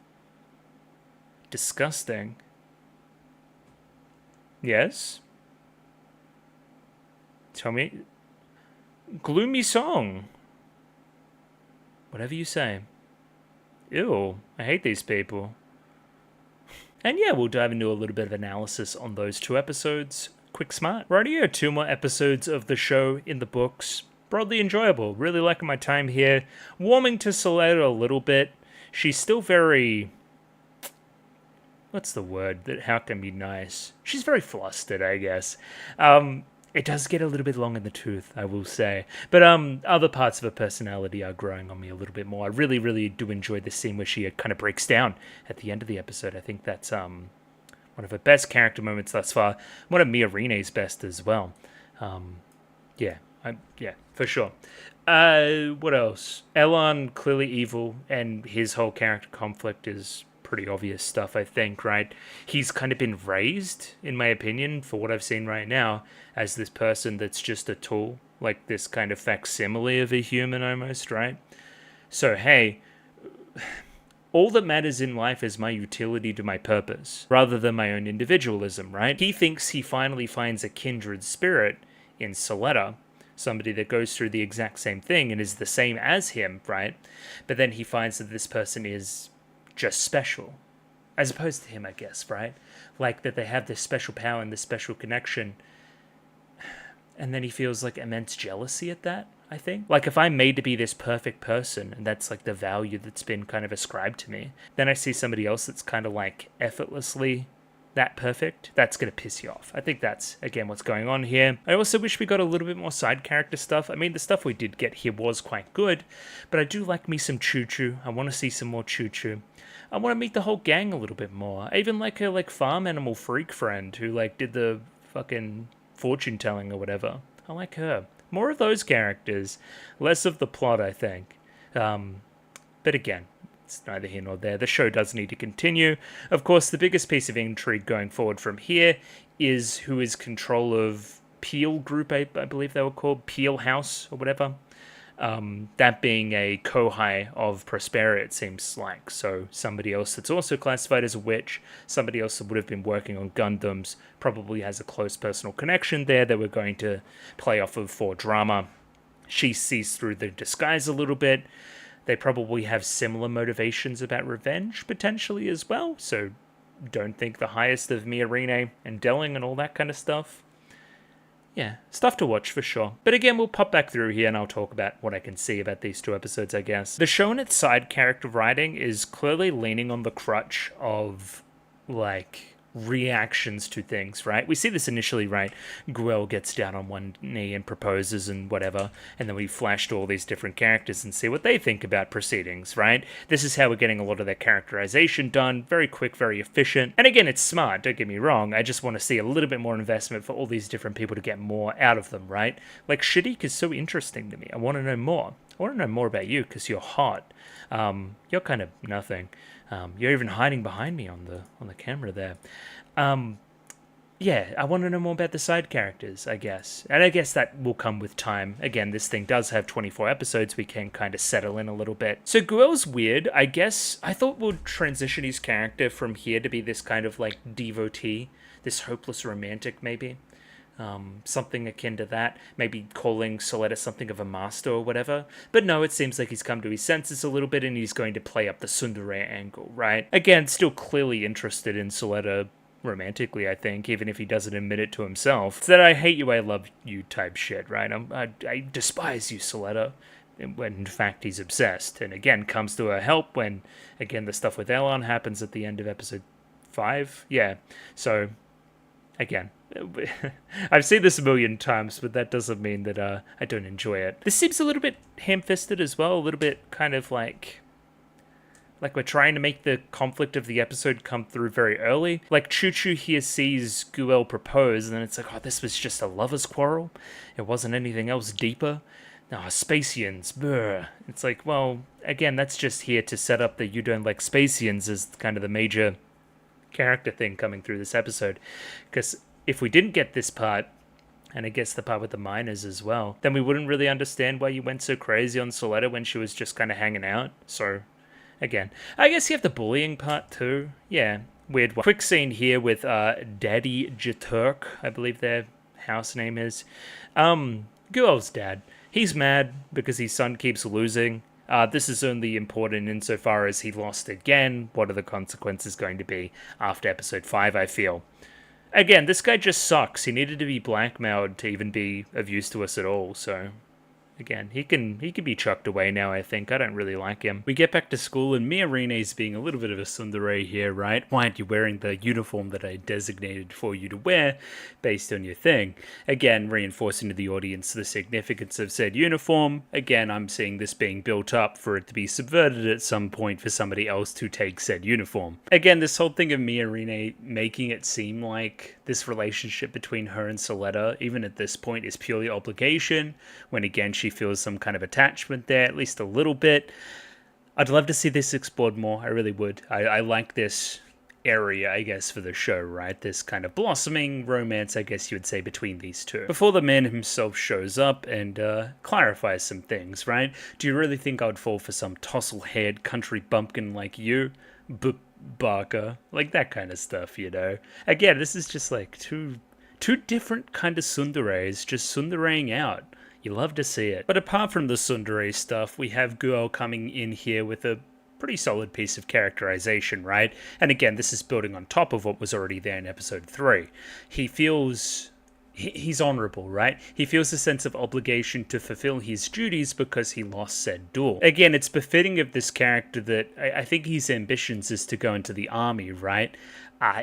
Disgusting. Yes? Tell me. Gloomy song. Whatever you say. Ew, I hate these people. And yeah, we'll dive into a little bit of analysis on those 2 episodes. Quick smart. Rightio, 2 more episodes of the show in the books. Broadly enjoyable. Really liking my time here. Warming to Soletta a little bit. She's still very... What's the word? How can be nice? She's very flustered, I guess. It does get a little bit long in the tooth, I will say. But other parts of her personality are growing on me a little bit more. I really, really do enjoy the scene where she kind of breaks down at the end of the episode. I think that's one of her best character moments thus far. One of Mia Rine's best as well. Yeah, for sure. What else? Elan, clearly evil, and his whole character conflict is pretty obvious stuff, I think, right? He's kind of been raised, in my opinion, for what I've seen right now, as this person that's just a tool, like this kind of facsimile of a human almost, right? So, hey, all that matters in life is my utility to my purpose, rather than my own individualism, right? He thinks he finally finds a kindred spirit in Soletta, somebody that goes through the exact same thing and is the same as him, right? But then he finds that this person is just special, as opposed to him, I guess, right? Like that they have this special power and this special connection, and then he feels like immense jealousy at that, I think. Like if I'm made to be this perfect person, and that's like the value that's been kind of ascribed to me, then I see somebody else that's kind of like effortlessly that perfect, that's going to piss you off. I think that's, again, what's going on here. I also wish we got a little bit more side character stuff. I mean, the stuff we did get here was quite good, but I do like me some Chu-chu. I want to see some more Chu-chu. I want to meet the whole gang a little bit more. I even like her, like, farm animal freak friend who, like, did the fucking fortune telling or whatever. I like her. More of those characters. Less of the plot, I think. But again, it's neither here nor there. The show does need to continue. Of course, the biggest piece of intrigue going forward from here is who is control of Peel Group, I believe they were called, Peel House or whatever. That being a Kohai of Prospera, it seems like. So somebody else that's also classified as a witch, somebody else that would have been working on Gundams, probably has a close personal connection there that we're going to play off of for drama. She sees through the disguise a little bit. They probably have similar motivations about revenge, potentially, as well. So don't think the highest of Miorine and Delling and all that kind of stuff. Yeah, stuff to watch for sure. But again, we'll pop back through here and I'll talk about what I can see about these 2 episodes, I guess. The show and its side character writing is clearly leaning on the crutch of, like, reactions to things, right? We see this initially, right? Guel gets down on one knee and proposes and whatever, and then we flash to all these different characters and see what they think about proceedings, right? This is how we're getting a lot of their characterization done. Very quick, very efficient. And again, it's smart, don't get me wrong. I just want to see a little bit more investment for all these different people to get more out of them, right? Like, Shadiq is so interesting to me. I want to know more. I want to know more about you because you're hot. You're kind of nothing. You're even hiding behind me on the camera there. Yeah, I want to know more about the side characters, I guess. And I guess that will come with time. Again, this thing does have 24 episodes. We can kind of settle in a little bit. So Guel's weird. I guess I thought we'll transition his character from here to be this kind of like devotee, this hopeless romantic maybe. Something akin to that, maybe calling Soletta something of a master or whatever. But no, it seems like he's come to his senses a little bit and he's going to play up the tsundere angle, right? Again, still clearly interested in Soletta romantically, I think, even if he doesn't admit it to himself. It's that I hate you, I love you type shit, right? I despise you, Soletta. When in fact he's obsessed. And again, comes to her help when, again, the stuff with Elon happens at the end of episode 5. Yeah, so, again, I've seen this a million times, but that doesn't mean that I don't enjoy it. This seems a little bit ham-fisted as well, a little bit kind of like we're trying to make the conflict of the episode come through very early. Like, Chu-chu here sees Guel propose, and then it's like, oh, this was just a lover's quarrel? It wasn't anything else deeper? No, Spacians, brr. It's like, well, again, that's just here to set up that you don't like Spacians as kind of the major character thing coming through this episode. Because if we didn't get this part, and I guess the part with the miners as well, then we wouldn't really understand why you went so crazy on Soletta when she was just kind of hanging out. So, again, I guess you have the bullying part too. Yeah, weird one. Quick scene here with Daddy Jaturk, I believe their house name is. Guel's dad. He's mad because his son keeps losing. This is only important insofar as he lost again. What are the consequences going to be after episode 5, I feel? Again, this guy just sucks. He needed to be blackmailed to even be of use to us at all, so... Again, he can be chucked away now, I think. I don't really like him. We get back to school, and Miorine's being a little bit of a tsundere here, right? Why aren't you wearing the uniform that I designated for you to wear based on your thing? Again, reinforcing to the audience the significance of said uniform. Again, I'm seeing this being built up for it to be subverted at some point for somebody else to take said uniform. Again, this whole thing of Miorine making it seem like this relationship between her and Soletta, even at this point, is purely obligation, when again, she feels some kind of attachment there, at least a little bit. I'd love to see this explored more. I really would. I like this area, I guess, for the show, right? This kind of blossoming romance, I guess you would say, between these two. Before the man himself shows up and clarifies some things, right? Do you really think I would fall for some tousle-haired country bumpkin like you? Barker? Like that kind of stuff, you know? Again, this is just like two different kind of tsunderes just tsundereng out. You love to see it. But apart from the tsundere stuff, we have Guel coming in here with a pretty solid piece of characterization, right? And again, this is building on top of what was already there in episode 3. He feels... He's honorable, right? He feels a sense of obligation to fulfill his duties because he lost said duel. Again, it's befitting of this character that I think his ambitions is to go into the army, right?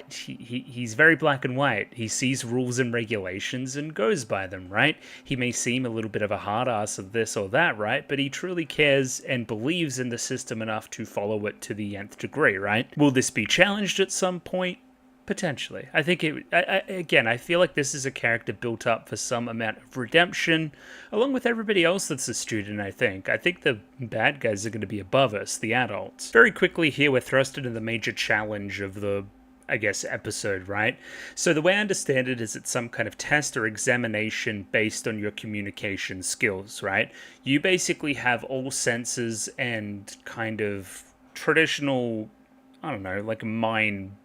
He's very black and white. He sees rules and regulations and goes by them, right? He may seem a little bit of a hard ass of this or that, right? But he truly cares and believes in the system enough to follow it to the nth degree, right? Will this be challenged at some point? Potentially. I think again, I feel like this is a character built up for some amount of redemption, along with everybody else that's a student, I think. I think the bad guys are going to be above us, the adults. Very quickly here, we're thrust into the major challenge of the, I guess, episode, right? So the way I understand it is it's some kind of test or examination based on your communication skills, right? You basically have all senses and kind of traditional, I don't know, like mind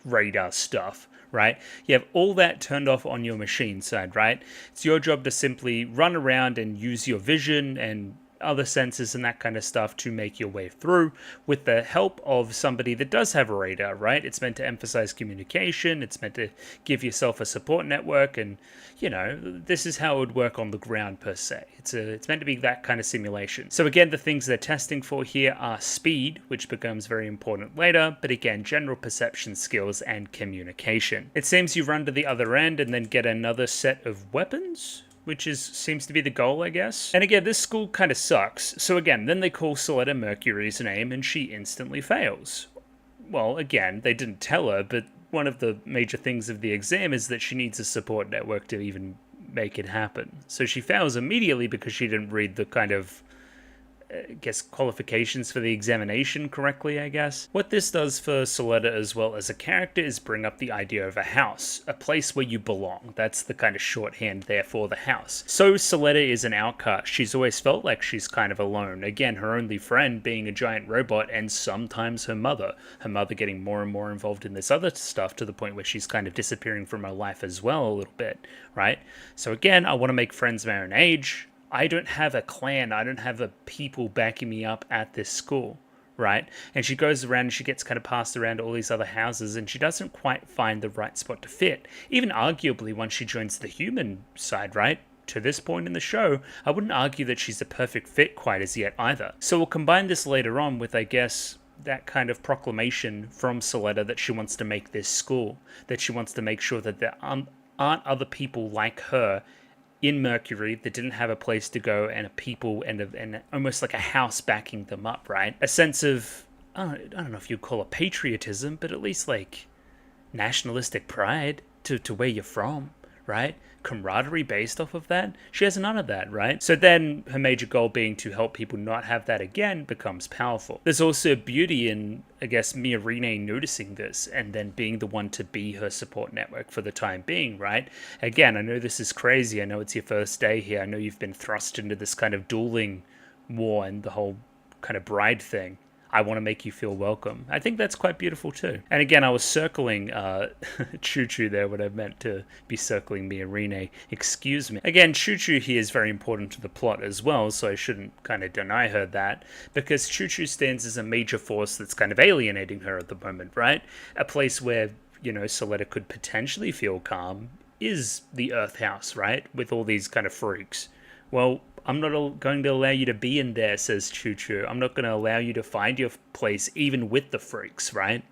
radar stuff, right? You have all that turned off on your machine side, right? It's your job to simply run around and use your vision and other senses and that kind of stuff to make your way through with the help of somebody that does have a radar, right? It's meant to emphasize communication. It's meant to give yourself a support network. And, you know, this is how it would work on the ground per se. It's meant to be that kind of simulation. So again, the things they're testing for here are speed, which becomes very important later, but again, general perception skills and communication. It seems you run to the other end and then get another set of weapons, which seems to be the goal, I guess. And again, this school kind of sucks. So again, then they call Soletta Mercury's name and she instantly fails. Well, again, they didn't tell her, but one of the major things of the exam is that she needs a support network to even make it happen. So she fails immediately because she didn't read the kind of, qualifications for the examination correctly, I guess. What this does for Soletta as well as a character is bring up the idea of a house, a place where you belong. That's the kind of shorthand there for the house. So Soletta is an outcast. She's always felt like she's kind of alone. Again, her only friend being a giant robot and sometimes her mother. Her mother getting more and more involved in this other stuff to the point where she's kind of disappearing from her life as well a little bit, right? So again, I want to make friends my own age. I don't have a clan, I don't have a people backing me up at this school, right? And she goes around and she gets kind of passed around to all these other houses and she doesn't quite find the right spot to fit. Even arguably once she joins the human side, right? To this point in the show, I wouldn't argue that she's a perfect fit quite as yet either. So we'll combine this later on with, I guess, that kind of proclamation from Soletta that she wants to make this school, that she wants to make sure that there aren't other people like her in Mercury that didn't have a place to go and a people and almost like a house backing them up, right? A sense of, I don't know if you'd call it patriotism, but at least like nationalistic pride to where you're from, right? Camaraderie based off of that. She has none of that, right? So then her major goal being to help people not have that again becomes powerful. There's also beauty in, I guess, Miorine noticing this and then being the one to be her support network for the time being, right? Again, I know this is crazy. I know it's your first day here. I know you've been thrust into this kind of dueling war and the whole kind of bride thing. I want to make you feel welcome. I think that's quite beautiful too. And again, I was circling Chu-chu there when I meant to be circling Miorine. Excuse me. Again, Chu-chu here is very important to the plot as well, so I shouldn't kind of deny her that, because Chu-chu stands as a major force that's kind of alienating her at the moment, right? A place where, you know, Soletta could potentially feel calm is the Earth House, right? With all these kind of freaks. Well, I'm not going to allow you to be in there, says Chu-chu. I'm not going to allow you to find your place even with the freaks, right?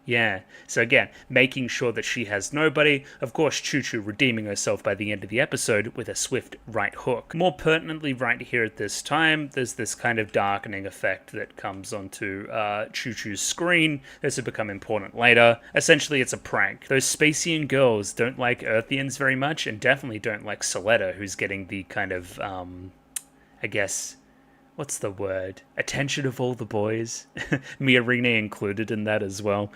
Yeah. So again, making sure that she has nobody. Of course, Chu-chu redeeming herself by the end of the episode with a swift right hook. More pertinently right here at this time, there's this kind of darkening effect that comes onto Chu-chu's screen. This will become important later. Essentially, it's a prank. Those Spacian girls don't like Earthians very much and definitely don't like Soletta, who's getting the kind of, I guess, what's the word? Attention of all the boys. Miorine included in that as well.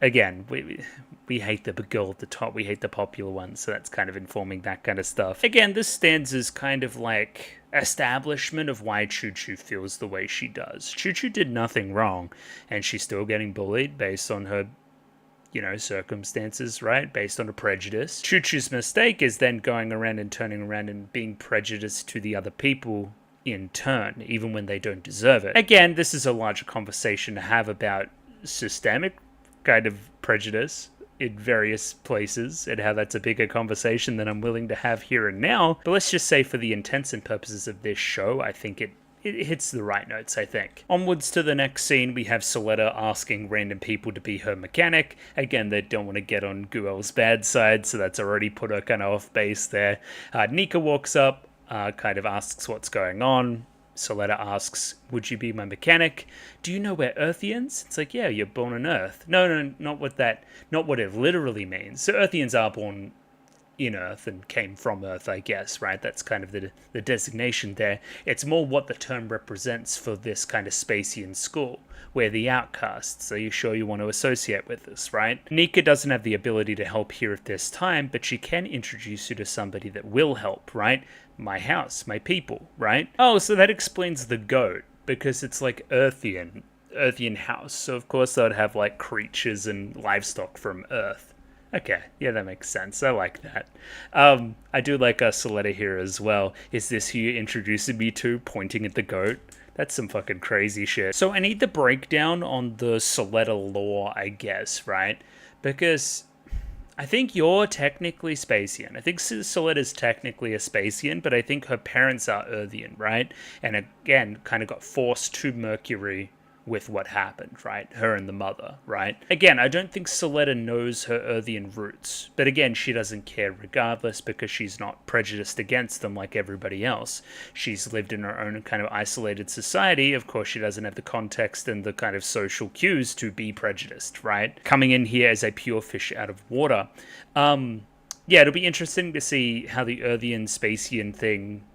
Again, we hate the big girl at the top. We hate the popular ones, so that's kind of informing that kind of stuff. Again, this stands as kind of like establishment of why Chu-chu feels the way she does. Chu-chu did nothing wrong, and she's still getting bullied based on her, you know, circumstances, right? Based on a prejudice. Chu-chu's mistake is then going around and turning around and being prejudiced to the other people in turn, even when they don't deserve it. Again, this is a larger conversation to have about systemic kind of prejudice in various places and how that's a bigger conversation than I'm willing to have here and now. But let's just say for the intents and purposes of this show, I think it hits the right notes, I think. Onwards to the next scene, we have Soletta asking random people to be her mechanic. Again, they don't want to get on Guel's bad side, so that's already put her kind of off base there. Nika walks up, kind of asks what's going on. Soletta asks, would you be my mechanic? Do you know where Earthians? It's like, yeah, you're born on Earth. No, not what it literally means. So Earthians are born in Earth and came from Earth, I guess, right? That's kind of the designation there. It's more what the term represents for this kind of Spacian school. We're the outcasts. Are you sure you want to associate with us, right? Nika doesn't have the ability to help here at this time, but she can introduce you to somebody that will help, right? My house, my people, right? Oh, so that explains the goat, because it's like Earthian house. So of course they'd have like creatures and livestock from Earth. Okay, yeah, that makes sense. I like that. I do like Soletta here as well. Is this who you're introducing me to, pointing at the goat? That's some fucking crazy shit. So I need the breakdown on the Soletta lore, I guess, right? Because I think you're technically Spacian. I think Soletta's technically a Spacian, but I think her parents are Earthian, right? And again, kind of got forced to Mercury with what happened, right? Her and the mother, right? Again, I don't think Soletta knows her Earthian roots, but again, she doesn't care regardless because she's not prejudiced against them like everybody else. She's lived in her own kind of isolated society. Of course, she doesn't have the context and the kind of social cues to be prejudiced, right? Coming in here as a pure fish out of water. Yeah, it'll be interesting to see how the Earthian Spacian thing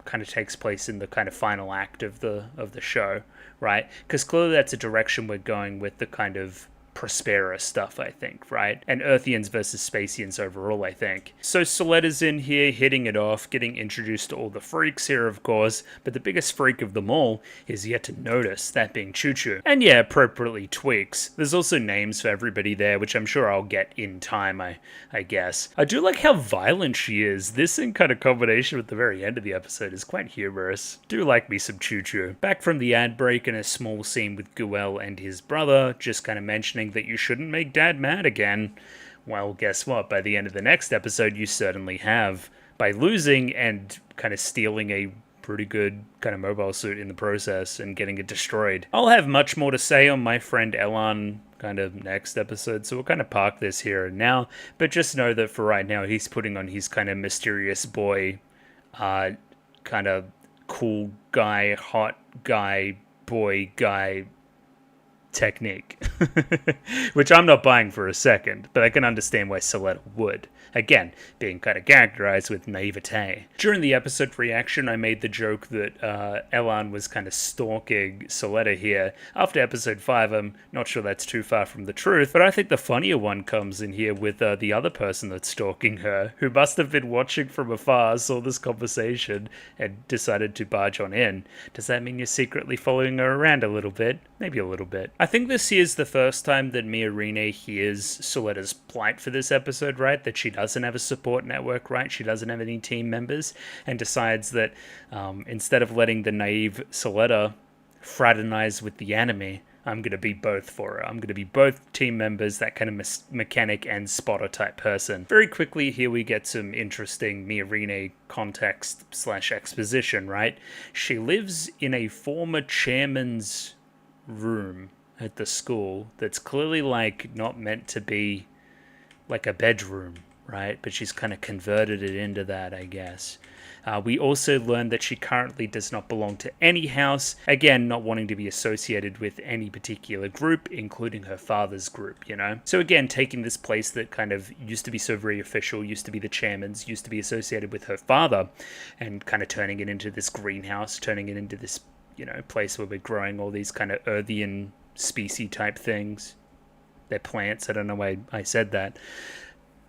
kind of takes place in the kind of final act of the show, right? Because clearly that's a direction we're going with the kind of Prospera stuff, I think, right? And Earthians versus Spacians overall, I think. So Soletta's in here hitting it off, getting introduced to all the freaks here, of course, but the biggest freak of them all is yet to notice, that being Chu-chu. And yeah, appropriately tweaks. There's also names for everybody there, which I'm sure I'll get in time, I guess. I do like how violent she is. This in kind of combination with the very end of the episode is quite humorous. Do like me some Chu-chu. Back from the ad break in a small scene with Guel and his brother, just kind of mentioning that you shouldn't make Dad mad again. Well, guess what? By the end of the next episode, you certainly have. By losing and kind of stealing a pretty good kind of mobile suit in the process and getting it destroyed. I'll have much more to say on my friend Elan kind of next episode, so we'll kind of park this here and now. But just know that for right now, he's putting on his kind of mysterious boy, kind of cool guy, hot guy, boy guy technique, which I'm not buying for a second, but I can understand why Soletta would. Again, being kind of characterized with naivete. During the episode reaction, I made the joke that Elan was kind of stalking Soletta here. After episode 5, I'm not sure that's too far from the truth, but I think the funnier one comes in here with the other person that's stalking her, who must have been watching from afar, saw this conversation, and decided to barge on in. Does that mean you're secretly following her around a little bit? Maybe a little bit. I think this is the first time that Miorine hears Soletta's plight for this episode, right? That she doesn't have a support network, right? She doesn't have any team members, and decides that instead of letting the naive Soletta fraternize with the enemy, I'm going to be both for her. I'm going to be both team members, that kind of mechanic and spotter type person. Very quickly, here we get some interesting Miorine context / exposition, right? She lives in a former chairman's room at the school that's clearly like not meant to be like a bedroom, right? But she's kind of converted it into that, I guess. We also learned that she currently does not belong to any house, again, not wanting to be associated with any particular group, including her father's group, you know? So again, taking this place that kind of used to be so very official, used to be the chairman's, used to be associated with her father, and kind of turning it into this greenhouse, turning it into this, you know, place where we're growing all these kind of Earthian species type things. They're plants, I don't know why I said that.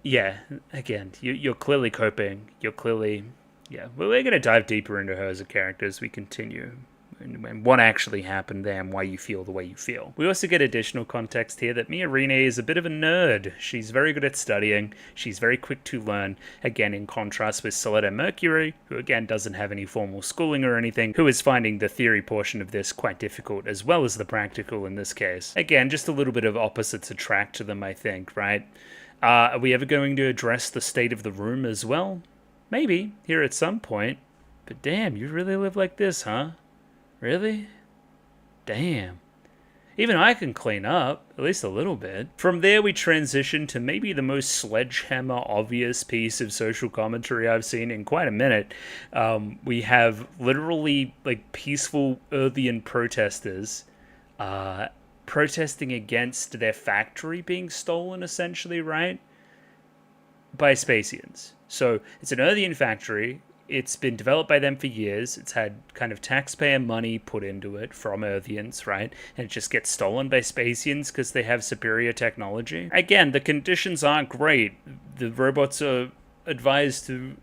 Yeah, again, you're clearly coping. You're clearly... Yeah, well, we're going to dive deeper into her as a character as we continue. And what actually happened there and why you feel the way you feel. We also get additional context here that Miorine is a bit of a nerd. She's very good at studying. She's very quick to learn. Again, in contrast with Soletta Mercury, who again doesn't have any formal schooling or anything, who is finding the theory portion of this quite difficult as well as the practical in this case. Again, just a little bit of opposites attract to them, I think, right? Are we ever going to address the state of the room as well? Maybe, here at some point. But damn, you really live like this, huh? Really? Damn. Even I can clean up, at least a little bit. From there, we transition to maybe the most sledgehammer obvious piece of social commentary I've seen in quite a minute. We have literally like peaceful Earthian protesters protesting against their factory being stolen, essentially, right? By Spacians. So it's an Earthian factory. It's been developed by them for years. It's had kind of taxpayer money put into it from Earthians, right? And it just gets stolen by Spacians because they have superior technology. Again, the conditions aren't great. The robots are advised to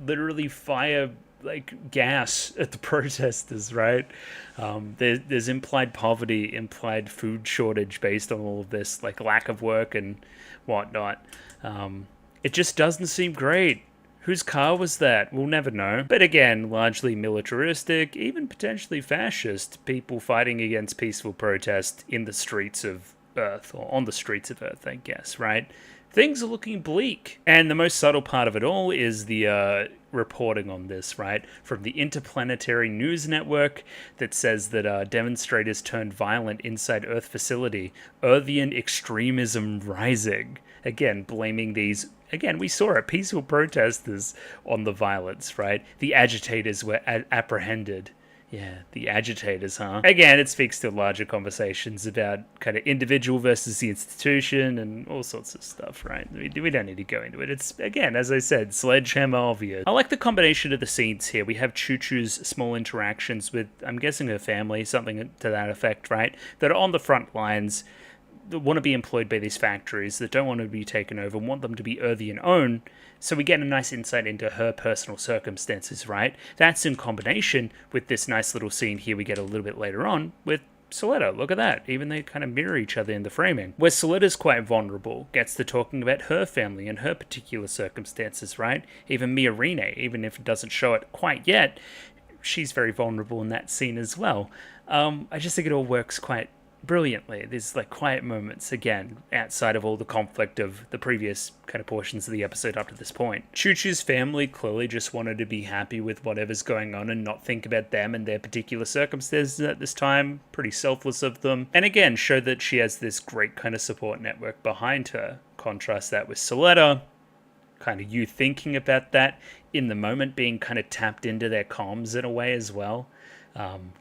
literally fire like gas at the protesters, right? There's implied poverty, implied food shortage based on all of this, like lack of work and whatnot. It just doesn't seem great. Whose car was that? We'll never know. But again, largely militaristic, even potentially fascist, people fighting against peaceful protest in the streets of Earth, or on the streets of Earth, I guess, right? Things are looking bleak. And the most subtle part of it all is the reporting on this, right? From the Interplanetary News Network that says that demonstrators turned violent inside Earth facility. Earthian extremism rising. Again, blaming these... Again, we saw it, peaceful protesters on the violence, right? The agitators were apprehended. Yeah, the agitators, huh? Again, it speaks to larger conversations about kind of individual versus the institution and all sorts of stuff, right? We don't need to go into it. It's, again, as I said, sledgehammer obvious. I like the combination of the scenes here. We have Chu-chu's small interactions with, I'm guessing, her family, something to that effect, right? That are on the front lines, that want to be employed by these factories, that don't want to be taken over, want them to be Earthian owned. So we get a nice insight into her personal circumstances, right? That's in combination with this nice little scene here we get a little bit later on with Suletta. Look at that. Even they kind of mirror each other in the framing. Where Suletta's quite vulnerable, gets to talking about her family and her particular circumstances, right? Even Miorine, even if it doesn't show it quite yet, she's very vulnerable in that scene as well. I just think it all works quite brilliantly. There's like quiet moments, again, outside of all the conflict of the previous kind of portions of the episode up to this point. Chu-chu's family clearly just wanted to be happy with whatever's going on and not think about them and their particular circumstances at this time. Pretty selfless of them. And again, show that she has this great kind of support network behind her. Contrast that with Suletta, kind of you thinking about that in the moment, being kind of tapped into their comms in a way as well.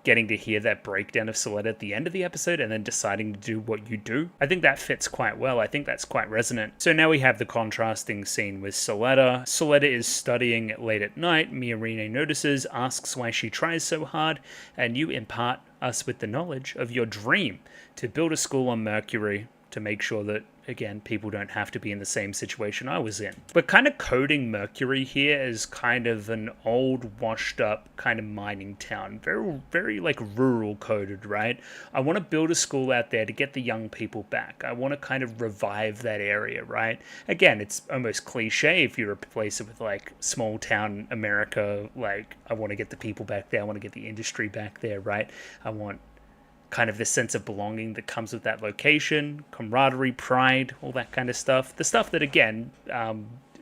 Getting to hear that breakdown of Suletta at the end of the episode and then deciding to do what you do. I think that fits quite well. I think that's quite resonant. So now we have the contrasting scene with Suletta. Suletta is studying late at night. Miorine notices, asks why she tries so hard, and you impart us with the knowledge of your dream to build a school on Mercury to make sure that, again, people don't have to be in the same situation I was in. We're kind of coding Mercury here as kind of an old, washed up kind of mining town. Very, very like rural coded, right? I want to build a school out there to get the young people back. I want to kind of revive that area, right? Again, it's almost cliche if you replace it with like small town America, like I want to get the people back there. I want to get the industry back there, right? I want kind of this sense of belonging that comes with that location, camaraderie, pride, all that kind of stuff. The stuff that, again,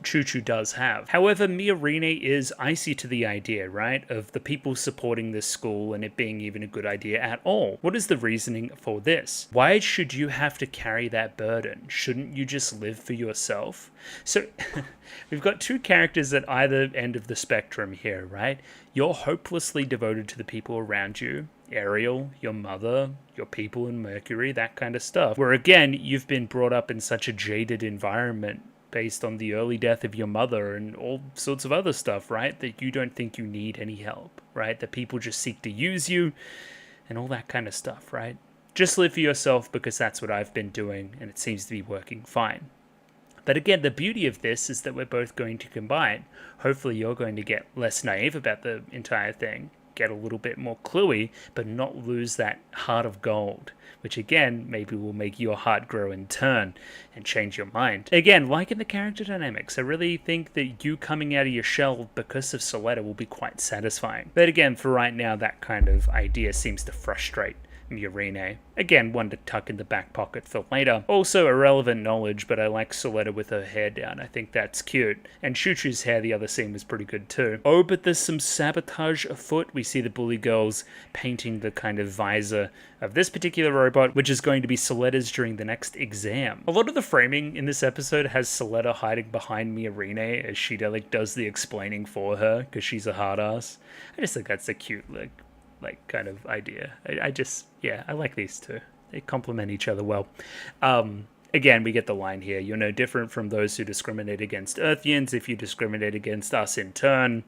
Chu-chu does have. However, Miorine is icy to the idea, right, of the people supporting this school and it being even a good idea at all. What is the reasoning for this? Why should you have to carry that burden? Shouldn't you just live for yourself? So, we've got two characters at either end of the spectrum here, right? You're hopelessly devoted to the people around you. Ariel, your mother, your people in Mercury, that kind of stuff. Where again, you've been brought up in such a jaded environment based on the early death of your mother and all sorts of other stuff, right? That you don't think you need any help, right? That people just seek to use you and all that kind of stuff, right? Just live for yourself because that's what I've been doing and it seems to be working fine. But again, the beauty of this is that we're both going to combine. Hopefully you're going to get less naive about the entire thing, get a little bit more cluey, but not lose that heart of gold, which again, maybe will make your heart grow in turn and change your mind. Again, like in the character dynamics, I really think that you coming out of your shell because of Suletta will be quite satisfying. But again, for right now, that kind of idea seems to frustrate Miorine. Again, one to tuck in the back pocket for later. Also irrelevant knowledge, but I like Suletta with her hair down. I think that's cute. And Chu-chu's hair, the other scene, was pretty good too. Oh, but there's some sabotage afoot. We see the bully girls painting the kind of visor of this particular robot, which is going to be Suletta's during the next exam. A lot of the framing in this episode has Suletta hiding behind Miorine as she like does the explaining for her, because she's a hard ass. I just think that's a cute like kind of idea. I like these two. They complement each other well. Again, we get the line here. You're no different from those who discriminate against Earthians. If you discriminate against us in turn,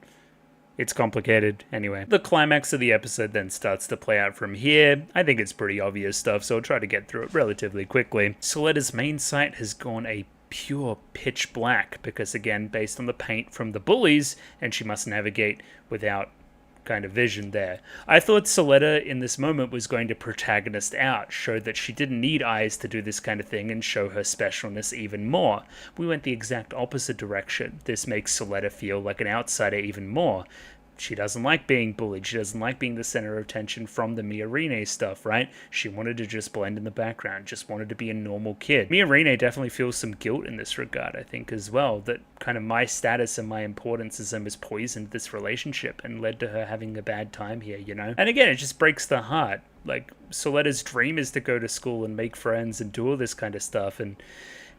it's complicated. Anyway, the climax of the episode then starts to play out from here. I think it's pretty obvious stuff, so I'll try to get through it relatively quickly. Suletta's main site has gone a pure pitch black because, again, based on the paint from the bullies, and she must navigate without kind of vision there. I thought Soletta in this moment was going to protagonist out, show that she didn't need eyes to do this kind of thing and show her specialness even more. We went the exact opposite direction. This makes Soletta feel like an outsider even more. She doesn't like being bullied. She doesn't like being the center of attention from the Miorine stuff, right? She wanted to just blend in the background, just wanted to be a normal kid. Miorine definitely feels some guilt in this regard, I think, as well, that kind of my status and my importance as them has poisoned this relationship and led to her having a bad time here, you know? And again, it just breaks the heart. Like, Soletta's dream is to go to school and make friends and do all this kind of stuff, and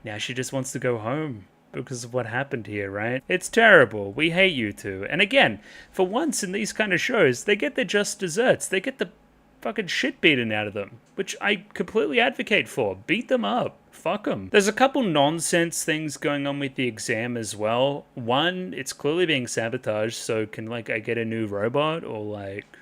now she just wants to go home because of what happened here, right? It's terrible. We hate you two. And again, for once in these kind of shows, they get their just desserts. They get the fucking shit beaten out of them, which I completely advocate for. Beat them up. Fuck them. There's a couple nonsense things going on with the exam as well. One, it's clearly being sabotaged, so can, like, I get a new robot? Or, like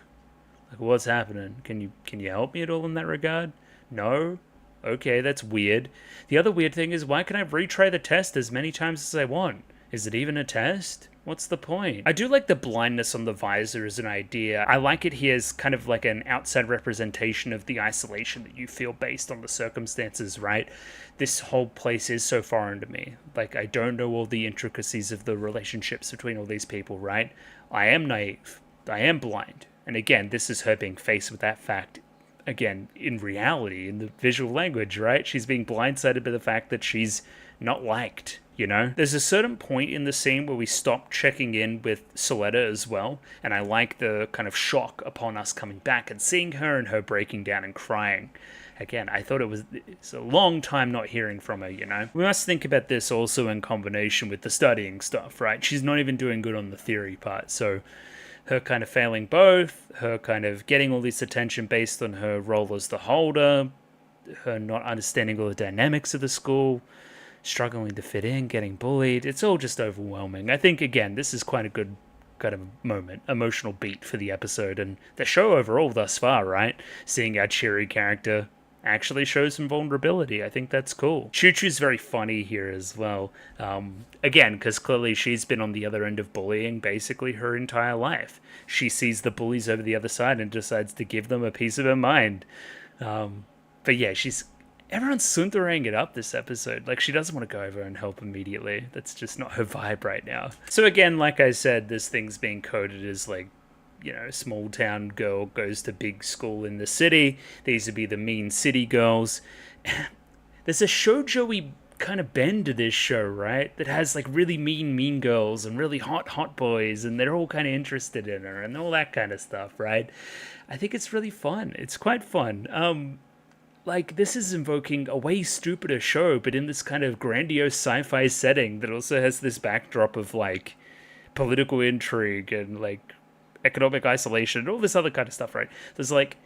what's happening? Can you help me at all in that regard? No? Okay, that's weird. The other weird thing is, why can I retry the test as many times as I want? Is it even a test? What's the point? I do like the blindness on the visor as an idea. I like it here as kind of like an outside representation of the isolation that you feel based on the circumstances, right? This whole place is so foreign to me. Like, I don't know all the intricacies of the relationships between all these people, right? I am naive. I am blind. And again, this is her being faced with that fact. Again, in reality, in the visual language, right? She's being blindsided by the fact that she's not liked, you know? There's a certain point in the scene where we stop checking in with Soletta as well, and I like the kind of shock upon us coming back and seeing her and her breaking down and crying. Again, I thought it's a long time not hearing from her, you know? We must think about this also in combination with the studying stuff, right? She's not even doing good on the theory part, so her kind of failing both, her kind of getting all this attention based on her role as the holder, her not understanding all the dynamics of the school, struggling to fit in, getting bullied. It's all just overwhelming. I think, again, this is quite a good kind of moment, emotional beat for the episode and the show overall thus far, right? Seeing our cheery character actually shows some vulnerability. I think that's cool. Chu-chu's very funny here as well. Again, because clearly she's been on the other end of bullying basically her entire life. She sees the bullies over the other side and decides to give them a piece of her mind. But yeah, everyone's sunderang it up this episode. Like, she doesn't want to go over and help immediately. That's just not her vibe right now. So again, like I said, this thing's being coded as, like, you know, small town girl goes to big school in the city. These would be the mean city girls. There's a shoujo-y kind of bend to this show, right? That has like really mean girls and really hot boys, and they're all kind of interested in her and all that kind of stuff, right? I think it's really fun. It's quite fun. Like, this is invoking a way stupider show, but in this kind of grandiose sci-fi setting that also has this backdrop of like political intrigue and like economic isolation and all this other kind of stuff, right? There's like,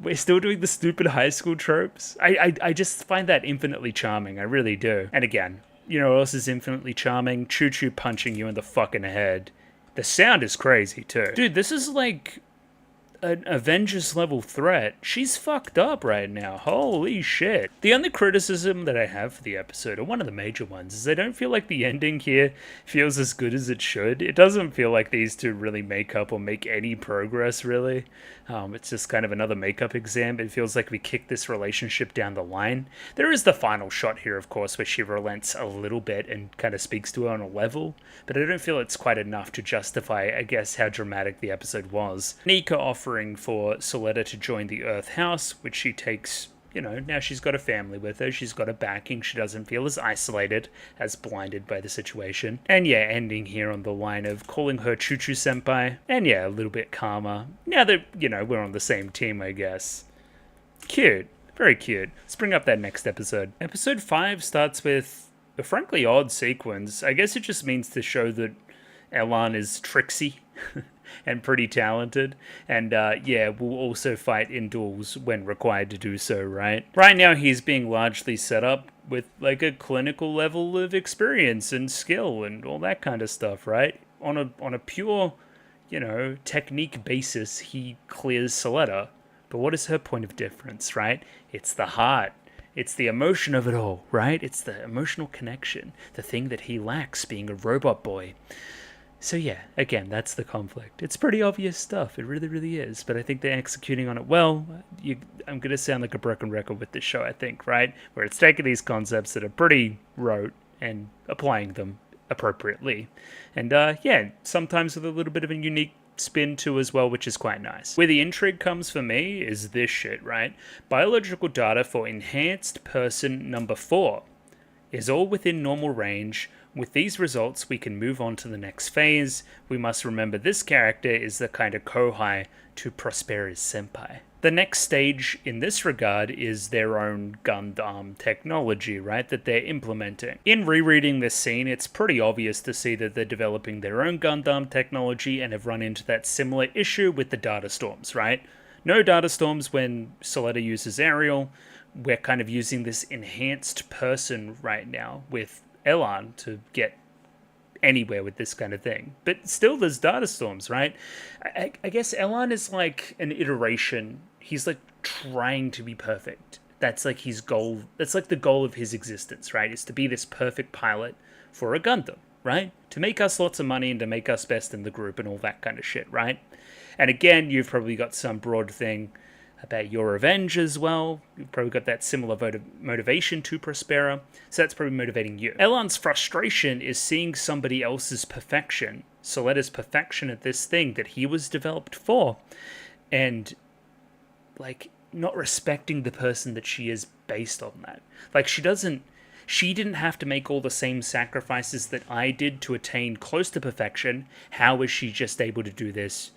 we're still doing the stupid high school tropes. I just find that infinitely charming. I really do. And again, you know what else is infinitely charming? Chu-chu punching you in the fucking head. The sound is crazy too. Dude, this is like an Avengers level threat. She's fucked up right now. Holy shit. The only criticism that I have for the episode, or one of the major ones, is I don't feel like the ending here feels as good as it should. It doesn't feel like these two really make up or make any progress, really. It's just kind of another makeup exam. It feels like we kicked this relationship down the line. There is the final shot here, of course, where she relents a little bit and kind of speaks to her on a level, but I don't feel it's quite enough to justify, I guess, how dramatic the episode was. Nika offering for Soletta to join the Earth House, which she takes, you know, now she's got a family with her, she's got a backing, she doesn't feel as isolated, as blinded by the situation. And yeah, ending here on the line of calling her Chu-chu senpai, and yeah, a little bit calmer. Now that, you know, we're on the same team, I guess. Cute. Very cute. Let's bring up that next episode. Episode 5 starts with a frankly odd sequence. I guess it just means to show that Elan is tricksy and pretty talented, and yeah, will also fight in duels when required to do so, right? Right now he's being largely set up with like a clinical level of experience and skill and all that kind of stuff, right? On a pure, you know, technique basis, he clears Soletta. But what is her point of difference, right? It's the heart. It's the emotion of it all, right? It's the emotional connection, the thing that he lacks being a robot boy. So yeah, again, that's the conflict. It's pretty obvious stuff. It really, really is. But I think they're executing on it well. I'm going to sound like a broken record with this show, I think, right? Where it's taking these concepts that are pretty rote and applying them appropriately. And yeah, sometimes with a little bit of a unique spin too as well, which is quite nice. Where the intrigue comes for me is this shit, right? Biological data for enhanced person number 4 is all within normal range. With these results, we can move on to the next phase. We must remember this character is the kind of kohai to Prospera's senpai. The next stage in this regard is their own Gundam technology, right, that they're implementing. In rereading this scene, it's pretty obvious to see that they're developing their own Gundam technology and have run into that similar issue with the data storms, right? No data storms when Soletta uses Ariel. We're kind of using this enhanced person right now with Elan to get anywhere with this kind of thing. But still, there's data storms, right? I guess Elan is like an iteration. He's like trying to be perfect. That's like his goal. That's like the goal of his existence, right? Is to be this perfect pilot for a Gundam, right? To make us lots of money and to make us best in the group and all that kind of shit, right? And again, you've probably got some broad thing about your revenge as well. You've probably got that similar motivation to Prospera, so that's probably motivating you. Elan's frustration is seeing somebody else's perfection, Soletta's perfection at this thing that he was developed for, and like not respecting the person that she is based on that. Like she didn't have to make all the same sacrifices that I did to attain close to perfection. How is she just able to do this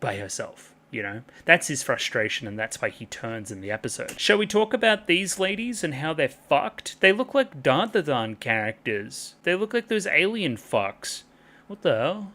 by herself? You know, that's his frustration, and that's why he turns in the episode. Shall we talk about these ladies and how they're fucked? They look like Dandadan characters. They look like those alien fucks. What the hell?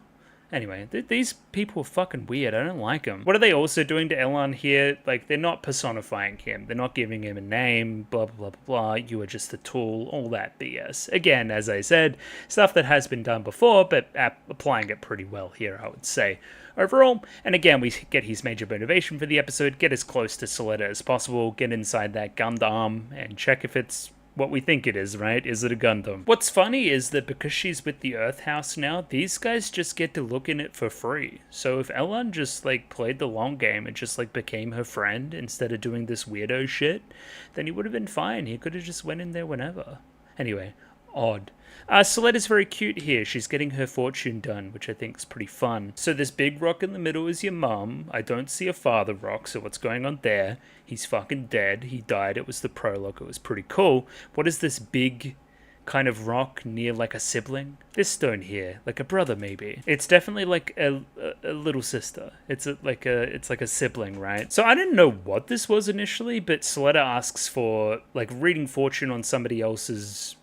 Anyway, these people are fucking weird. I don't like them. What are they also doing to Elan here? Like, they're not personifying him. They're not giving him a name, blah, blah, blah, blah. You are just a tool, all that BS. Again, as I said, stuff that has been done before, but applying it pretty well here, I would say. Overall, and again, we get his major motivation for the episode, get as close to Soletta as possible, get inside that Gundam, and check if it's what we think it is, right? Is it a Gundam? What's funny is that because she's with the Earth House now, these guys just get to look in it for free. So if Elan just, like, played the long game and just, like, became her friend instead of doing this weirdo shit, then he would have been fine. He could have just went in there whenever. Anyway, odd. Soletta's very cute here. She's getting her fortune done, which I think is pretty fun. So this big rock in the middle is your mum. I don't see a father rock, so what's going on there? He's fucking dead. He died. It was the prologue. It was pretty cool. What is this big kind of rock near like a sibling? This stone here, like a brother maybe. It's definitely like a little sister. It's like a sibling, right? So I didn't know what this was initially, but Soletta asks for like reading fortune on somebody else's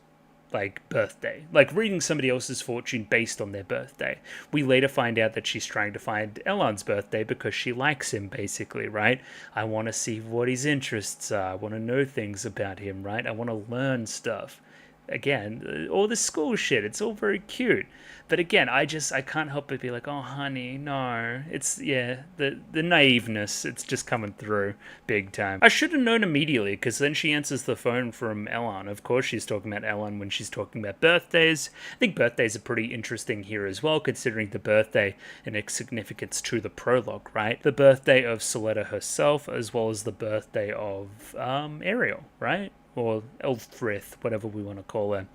like birthday, like reading somebody else's fortune based on their birthday. We later find out that she's trying to find Elan's birthday because she likes him, basically, right? I want to see what his interests are. I want to know things about him, right? I want to learn stuff. Again, all the school shit, it's all very cute. But again, I can't help but be like, oh, honey, no. It's, yeah, the naiveness, it's just coming through big time. I should have known immediately, because then she answers the phone from Elan. Of course, she's talking about Elan when she's talking about birthdays. I think birthdays are pretty interesting here as well, considering the birthday and its significance to the prologue, right? The birthday of Soletta herself, as well as the birthday of Ariel, right? Or Elfrith, whatever we want to call her,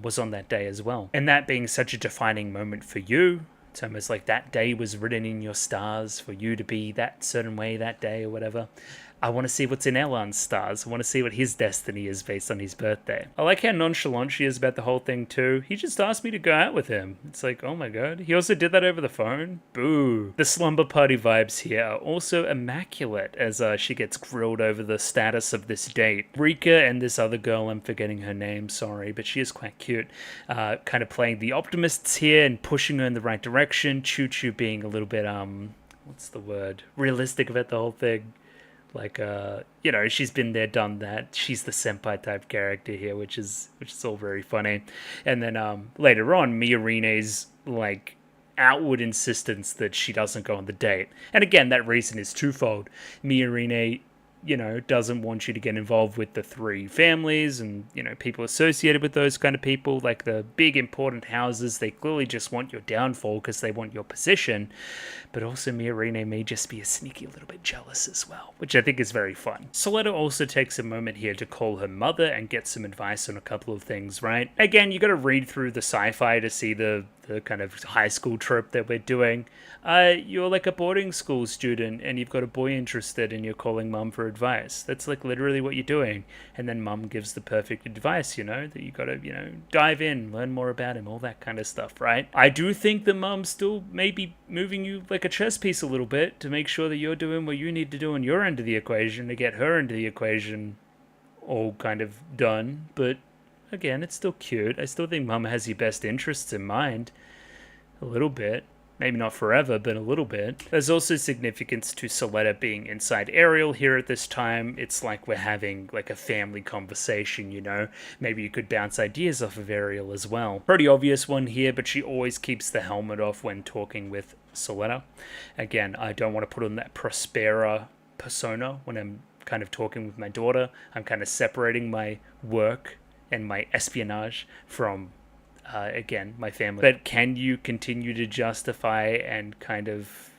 was on that day as well. And that being such a defining moment for you, it's almost like that day was written in your stars for you to be that certain way that day or whatever. I want to see what's in Elan's stars. I want to see what his destiny is based on his birthday. I like how nonchalant she is about the whole thing too. He just asked me to go out with him. It's like, oh my god. He also did that over the phone? Boo. The slumber party vibes here are also immaculate as she gets grilled over the status of this date. Rika and this other girl, I'm forgetting her name, sorry, but she is quite cute. Kind of playing the optimists here and pushing her in the right direction. Chu-chu being a little bit, what's the word? Realistic about the whole thing. Like, you know, she's been there, done that. She's the senpai type character here, which is all very funny. And then later on, Miorine's like outward insistence that she doesn't go on the date. And again, that reason is twofold. Miorine doesn't want you to get involved with the three families and, people associated with those kind of people, like the big important houses. They clearly just want your downfall because they want your position. But also Miorine may just be a sneaky little bit jealous as well, which I think is very fun. Suletta also takes a moment here to call her mother and get some advice on a couple of things, right? Again, you got to read through the sci-fi to see the kind of high school trope that we're doing. You're like a boarding school student and you've got a boy interested and you're calling mum for advice. That's like literally what you're doing. And then mum gives the perfect advice, that you got to, dive in, learn more about him, all that kind of stuff, right? I do think that mum still may be moving you like a chess piece a little bit to make sure that you're doing what you need to do on your end of the equation to get her into the equation all kind of done. But again, it's still cute. I still think mum has your best interests in mind. A little bit. Maybe not forever, but a little bit. There's also significance to Suletta being inside Ariel here at this time. It's like we're having like a family conversation, Maybe you could bounce ideas off of Ariel as well. Pretty obvious one here, but she always keeps the helmet off when talking with Suletta. Again, I don't want to put on that Prospera persona when I'm kind of talking with my daughter. I'm kind of separating my work and my espionage from again, my family. But can you continue to justify and kind of,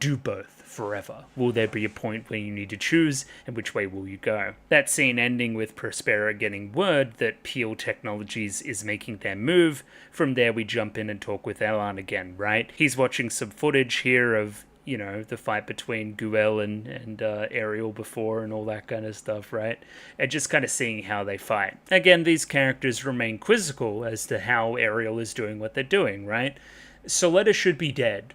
do both forever? Will there be a point where you need to choose, and which way will you go? That scene ending with Prospera getting word that Peel Technologies is making their move. From there, we jump in and talk with Elan again, right? He's watching some footage here of, the fight between Guel and Ariel before and all that kind of stuff, right? And just kind of seeing how they fight. Again, these characters remain quizzical as to how Ariel is doing what they're doing, right? Suletta should be dead.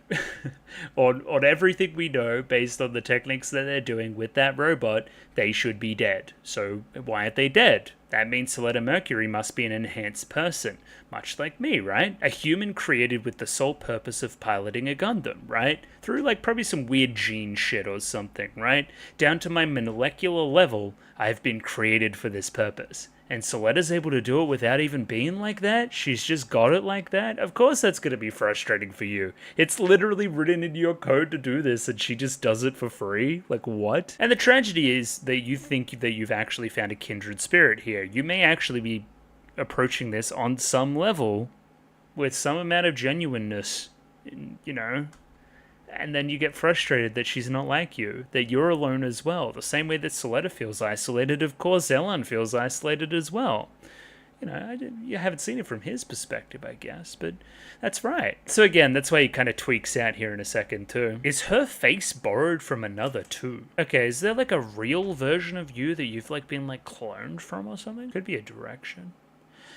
on everything we know, based on the techniques that they're doing with that robot, they should be dead. So why aren't they dead? That means Suletta Mercury must be an enhanced person, much like me, right? A human created with the sole purpose of piloting a Gundam, right? Through like probably some weird gene shit or something, right? Down to my molecular level, I've been created for this purpose. And Suletta's able to do it without even being like that? She's just got it like that? Of course that's going to be frustrating for you. It's literally written in your code to do this and she just does it for free? Like, what? And the tragedy is that you think that you've actually found a kindred spirit here. You may actually be approaching this on some level with some amount of genuineness, and then you get frustrated that she's not like you, that you're alone as well. The same way that Suletta feels isolated, of course, Elan feels isolated as well. You haven't seen it from his perspective, I guess, but that's right. So again, that's why he kind of tweaks out here in a second, too. Is her face borrowed from another, too? Okay, is there like a real version of you that you've like been like cloned from or something? Could be a direction.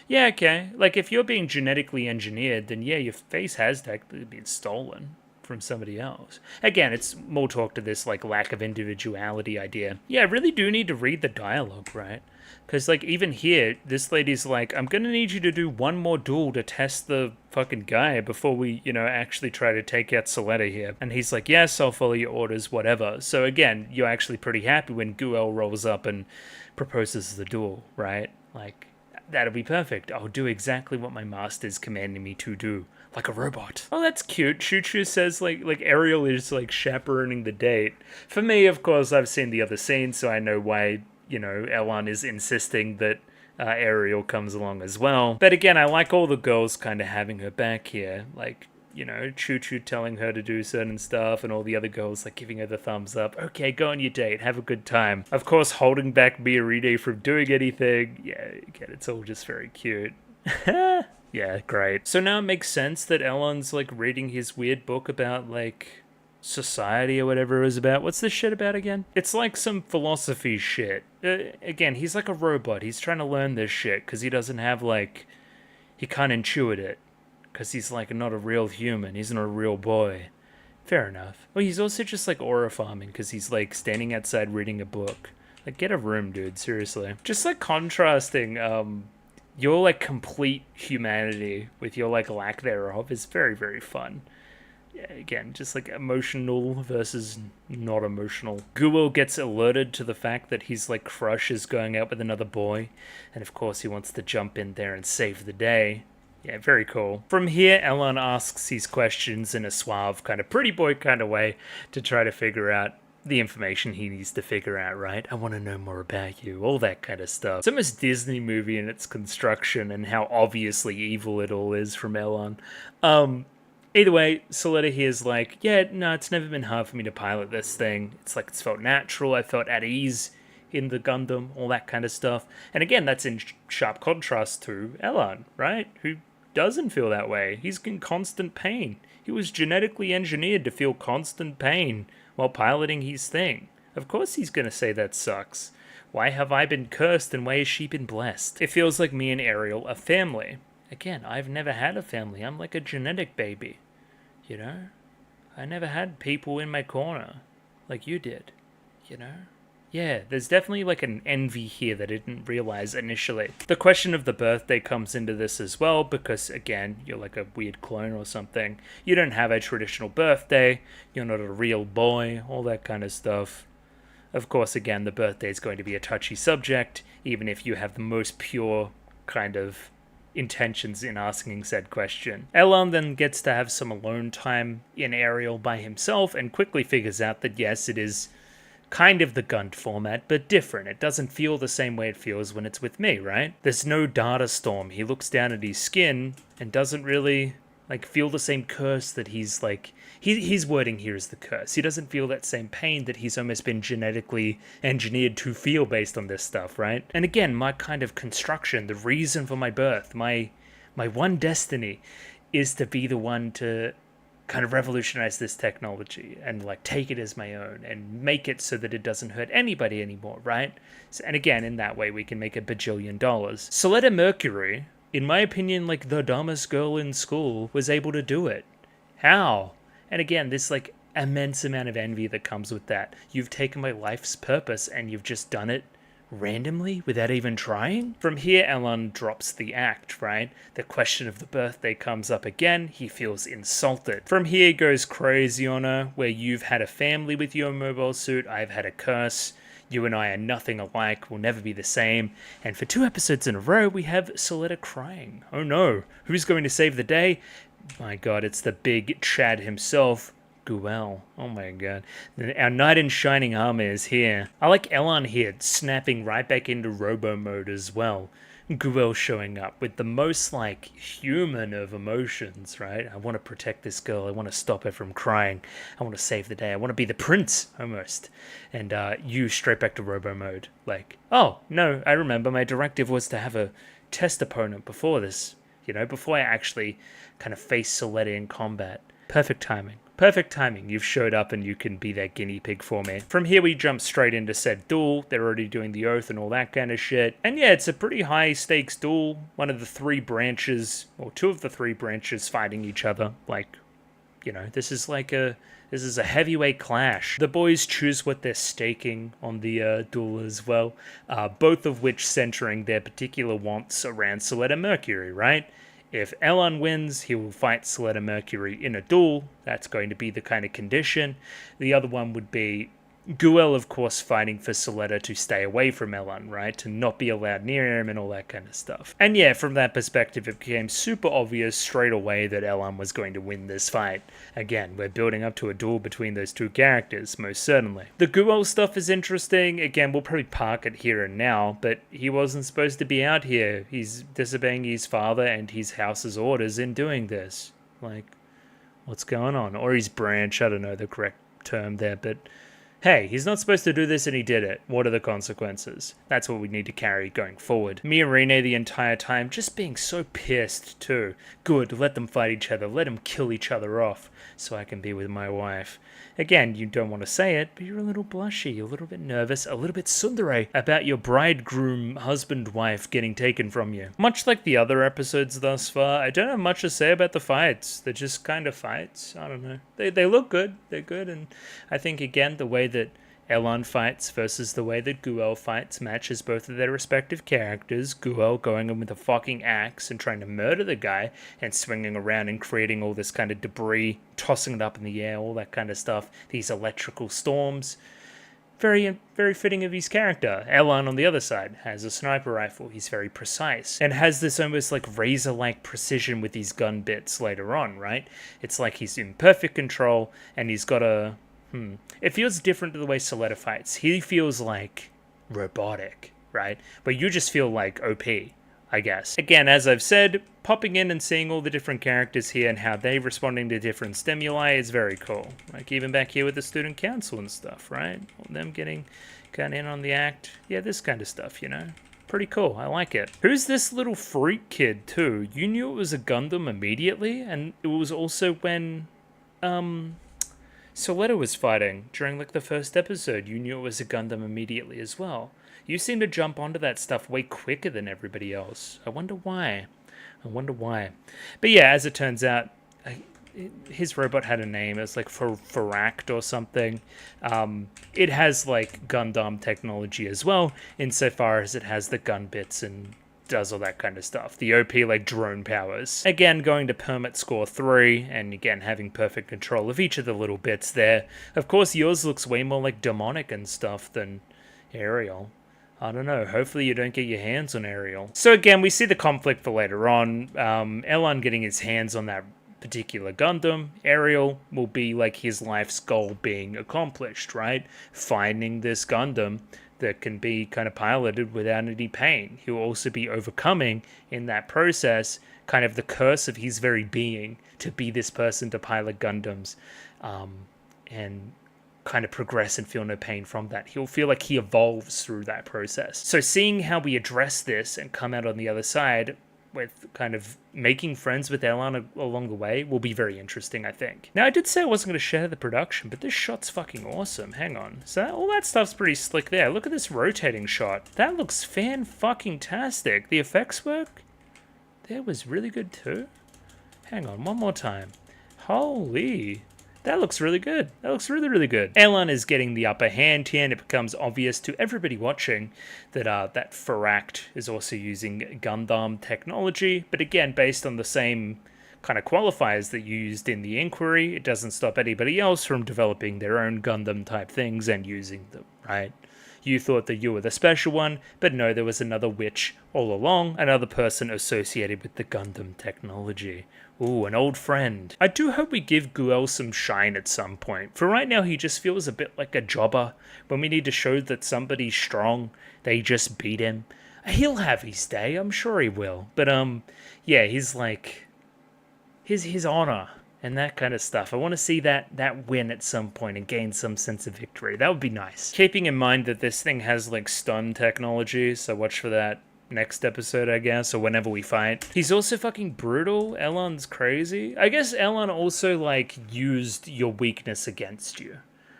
Yeah, okay. Like if you're being genetically engineered, then yeah, your face has technically been stolen from somebody else. Again, it's more talk to this like lack of individuality idea. Yeah, I really do need to read the dialogue, right? Because like even here, this lady's like, I'm gonna need you to do one more duel to test the fucking guy before we, actually try to take out Suletta here. And he's like, yes, I'll follow your orders, whatever. So again, you're actually pretty happy when Guel rolls up and proposes the duel, right? Like, that'll be perfect. I'll do exactly what my master's commanding me to do. Like a robot. Oh, that's cute. Chu-chu says like Ariel is like chaperoning the date. For me, of course, I've seen the other scene, so I know why, Elan is insisting that Ariel comes along as well. But again, I like all the girls kind of having her back here. Like, Chu-chu telling her to do certain stuff and all the other girls like giving her the thumbs up. Okay, go on your date. Have a good time. Of course, holding back Miorine from doing anything. Yeah, again, it's all just very cute. Yeah, great. So now it makes sense that Elan's like reading his weird book about like society or whatever it was about. What's this shit about again? It's like some philosophy shit. Again, he's like a robot. He's trying to learn this shit because he doesn't have like, he can't intuit it because he's like not a real human. He's not a real boy. Fair enough. Well, he's also just like aura farming because he's like standing outside reading a book. Like, get a room, dude. Seriously. Just like contrasting, your like complete humanity with your like lack thereof is very, very fun. Yeah, again, just like emotional versus not emotional. Guel gets alerted to the fact that his like crush is going out with another boy, and of course he wants to jump in there and save the day. Yeah, very cool. From here, Elan asks his questions in a suave kind of pretty boy kind of way to try to figure out, the information he needs to figure out, right? I want to know more about you, all that kind of stuff. It's almost Disney movie in its construction and how obviously evil it all is from Elon. Either way, Soletta here is like, yeah, no, it's never been hard for me to pilot this thing. It's like it's felt natural. I felt at ease in the Gundam, all that kind of stuff. And again, that's in sharp contrast to Elon, right? Who doesn't feel that way. He's in constant pain. He was genetically engineered to feel constant pain while piloting his thing. Of course he's going to say that sucks. Why have I been cursed and why has she been blessed? It feels like me and Ariel are family. Again, I've never had a family. I'm like a genetic baby. You know? I never had people in my corner like you did. You know? Yeah, there's definitely like an envy here that I didn't realize initially. The question of the birthday comes into this as well because, again, you're like a weird clone or something. You don't have a traditional birthday. You're not a real boy. All that kind of stuff. Of course, again, the birthday is going to be a touchy subject, even if you have the most pure kind of intentions in asking said question. Elon then gets to have some alone time in Ariel by himself and quickly figures out that yes, it is kind of the Gund format, but different. It doesn't feel the same way it feels when it's with me, right? There's no data storm. He looks down at his skin and doesn't really like feel the same curse that he's like his wording here is the curse. He doesn't feel that same pain that he's almost been genetically engineered to feel based on this stuff, right? And again, my kind of construction, the reason for my birth, my one destiny is to be the one to kind of revolutionize this technology and like take it as my own and make it so that it doesn't hurt anybody anymore, right? So, and again, in that way, we can make $1 bajillion. Soletta Mercury, in my opinion, like the dumbest girl in school, was able to do it. How? And again, this like immense amount of envy that comes with that. You've taken my life's purpose and you've just done it randomly without even trying? From here, Elon drops the act, right? The question of the birthday comes up again. He feels insulted. From here, he goes crazy on her, where you've had a family with your mobile suit, I've had a curse. You and I are nothing alike, we'll never be the same. And for 2 episodes in a row, we have Soletta crying. Oh no, who's going to save the day? My god, it's the big Chad himself, Guel. Oh my god. Our knight in shining armor is here. I like Elon here, snapping right back into robo mode as well. Guel showing up with the most, like, human of emotions, right? I want to protect this girl. I want to stop her from crying. I want to save the day. I want to be the prince, almost. And you straight back to robo mode. Like, oh, no, I remember my directive was to have a test opponent before this. You know, before I actually kind of face Soletta in combat. Perfect timing. Perfect timing. You've showed up and you can be that guinea pig for me. From here, we jump straight into said duel. They're already doing the oath and all that kind of shit. And yeah, it's a pretty high stakes duel. One of the 3 branches, or 2 of the 3 branches fighting each other. Like, you know, this is a heavyweight clash. The boys choose what they're staking on the duel as well. Both of which centering their particular wants around Soletta Mercury, right? If Elon wins, he will fight Soletta Mercury in a duel. That's going to be the kind of condition. The other one would be Guel, of course, fighting for Soletta to stay away from Elon, right? To not be allowed near him and all that kind of stuff. And yeah, from that perspective, it became super obvious straight away that Elon was going to win this fight. Again, we're building up to a duel between those 2 characters, most certainly. The Guel stuff is interesting. Again, we'll probably park it here and now, but he wasn't supposed to be out here. He's disobeying his father and his house's orders in doing this. Like, what's going on? Or his branch, I don't know the correct term there, but hey, he's not supposed to do this and he did it. What are the consequences? That's what we need to carry going forward. Me and Rene the entire time just being so pissed too. Good, let them fight each other. Let them kill each other off so I can be with my wife. Again, you don't want to say it, but you're a little blushy, a little bit nervous, a little bit tsundere about your bridegroom husband-wife getting taken from you. Much like the other episodes thus far, I don't have much to say about the fights. They're just kind of fights. I don't know. They look good. They're good, and I think, again, the way that Elon fights versus the way that Guel fights matches both of their respective characters. Guel going in with a fucking axe and trying to murder the guy and swinging around and creating all this kind of debris, tossing it up in the air, all that kind of stuff. These electrical storms. Very, very fitting of his character. Elon, on the other side, has a sniper rifle. He's very precise and has this almost like razor-like precision with his gun bits later on, right? It's like he's in perfect control and he's got a It feels different to the way Soletta fights. He feels like robotic, right? But you just feel like OP, I guess. Again, as I've said, popping in and seeing all the different characters here and how they're responding to different stimuli is very cool. Like even back here with the student council and stuff, right? Them getting kind of in on the act. Yeah, this kind of stuff, you know? Pretty cool. I like it. Who's this little freak kid, too? You knew it was a Gundam immediately, and it was also when, Soletta was fighting during, like, the first episode. You knew it was a Gundam immediately as well. You seem to jump onto that stuff way quicker than everybody else. I wonder why. But yeah, as it turns out, his robot had a name. It's like Faract or something. It has like Gundam technology as well, insofar as it has the gun bits and does all that kind of stuff. The OP like drone powers. Again, going to permit score 3, and again having perfect control of each of the little bits there. Of course, yours looks way more like demonic and stuff than Ariel. I don't know. Hopefully you don't get your hands on Ariel. So again, we see the conflict for later on. Elan getting his hands on that particular Gundam. Ariel will be like his life's goal being accomplished, right? Finding this Gundam that can be kind of piloted without any pain. He'll also be overcoming in that process kind of the curse of his very being to be this person to pilot Gundams, and kind of progress and feel no pain from that. He'll feel like he evolves through that process. So seeing how we address this and come out on the other side with kind of making friends with Elan along the way will be very interesting, I think. Now, I did say I wasn't going to share the production, but this shot's fucking awesome. Hang on. So all that stuff's pretty slick there. Look at this rotating shot. That looks fan-fucking-tastic. The effects work there was really good too. Hang on, one more time. Holy... that looks really good. That looks really, really good. Elan is getting the upper hand here, and it becomes obvious to everybody watching that that Faract is also using Gundam technology. But again, based on the same kind of qualifiers that you used in the inquiry, it doesn't stop anybody else from developing their own Gundam type things and using them, right? You thought that you were the special one, but no, there was another witch all along, another person associated with the Gundam technology. Ooh, an old friend. I do hope we give Guel some shine at some point. For right now, he just feels a bit like a jobber. When we need to show that somebody's strong, they just beat him. He'll have his day, I'm sure he will. But, yeah, he's like... his honor and that kind of stuff. I want to see that win at some point and gain some sense of victory. That would be nice. Keeping in mind that this thing has, like, stun technology, so watch for that next episode, I guess, or whenever we fight. He's also fucking brutal. Elan's crazy. I guess Elan also, like, used your weakness against you.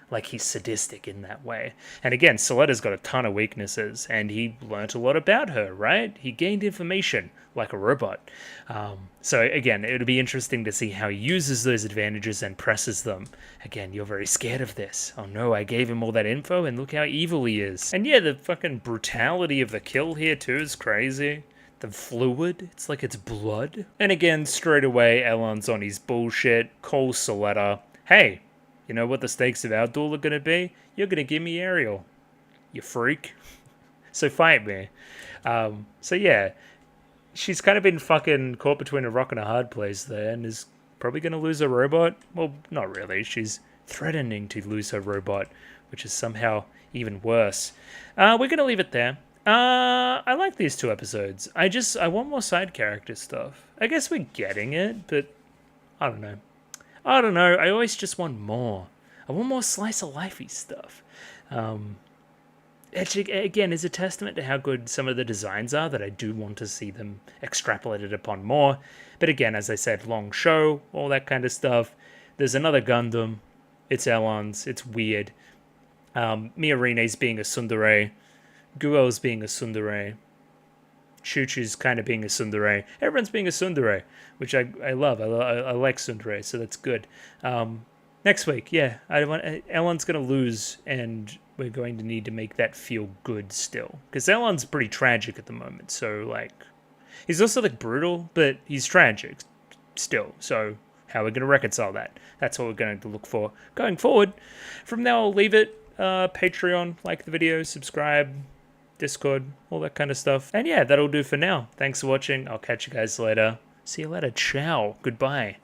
Like, he's sadistic in that way. And again, Soletta's got a ton of weaknesses, and he learnt a lot about her, right? He gained information, like a robot. So again, it would be interesting to see how he uses those advantages and presses them. Again, you're very scared of this. Oh no, I gave him all that info, and look how evil he is. And yeah, the fucking brutality of the kill here too is crazy. The fluid, it's like it's blood. And again, straight away, Elan's on his bullshit, calls Soletta. Hey, you know what the stakes of our duel are going to be? You're going to give me Ariel, you freak. So fight me. So yeah, she's kind of been fucking caught between a rock and a hard place there, and is probably going to lose her robot. Well, not really. She's threatening to lose her robot, which is somehow even worse. We're going to leave it there. I like these 2 episodes. I want more side character stuff. I guess we're getting it, but I don't know. I always just want more. I want more slice of lifey stuff. It, again, is a testament to how good some of the designs are that I do want to see them extrapolated upon more. But again, as I said, long show, all that kind of stuff. There's another Gundam. It's Elan's. It's weird. Miorine's being a tsundere. Guel's being a tsundere. Chu-chu's kind of being a tsundere. Everyone's being a tsundere, which I love. I like tsundere, so that's good. Next week, yeah, Elan's going to lose, and we're going to need to make that feel good still. Because Elan's pretty tragic at the moment, so, like... he's also, like, brutal, but he's tragic still, so how are we going to reconcile that? That's what we're going to look for going forward. From now, I'll leave it. Patreon, like the video, subscribe... Discord, all that kind of stuff. And yeah, that'll do for now. Thanks for watching. I'll catch you guys later. See you later. Ciao. Goodbye.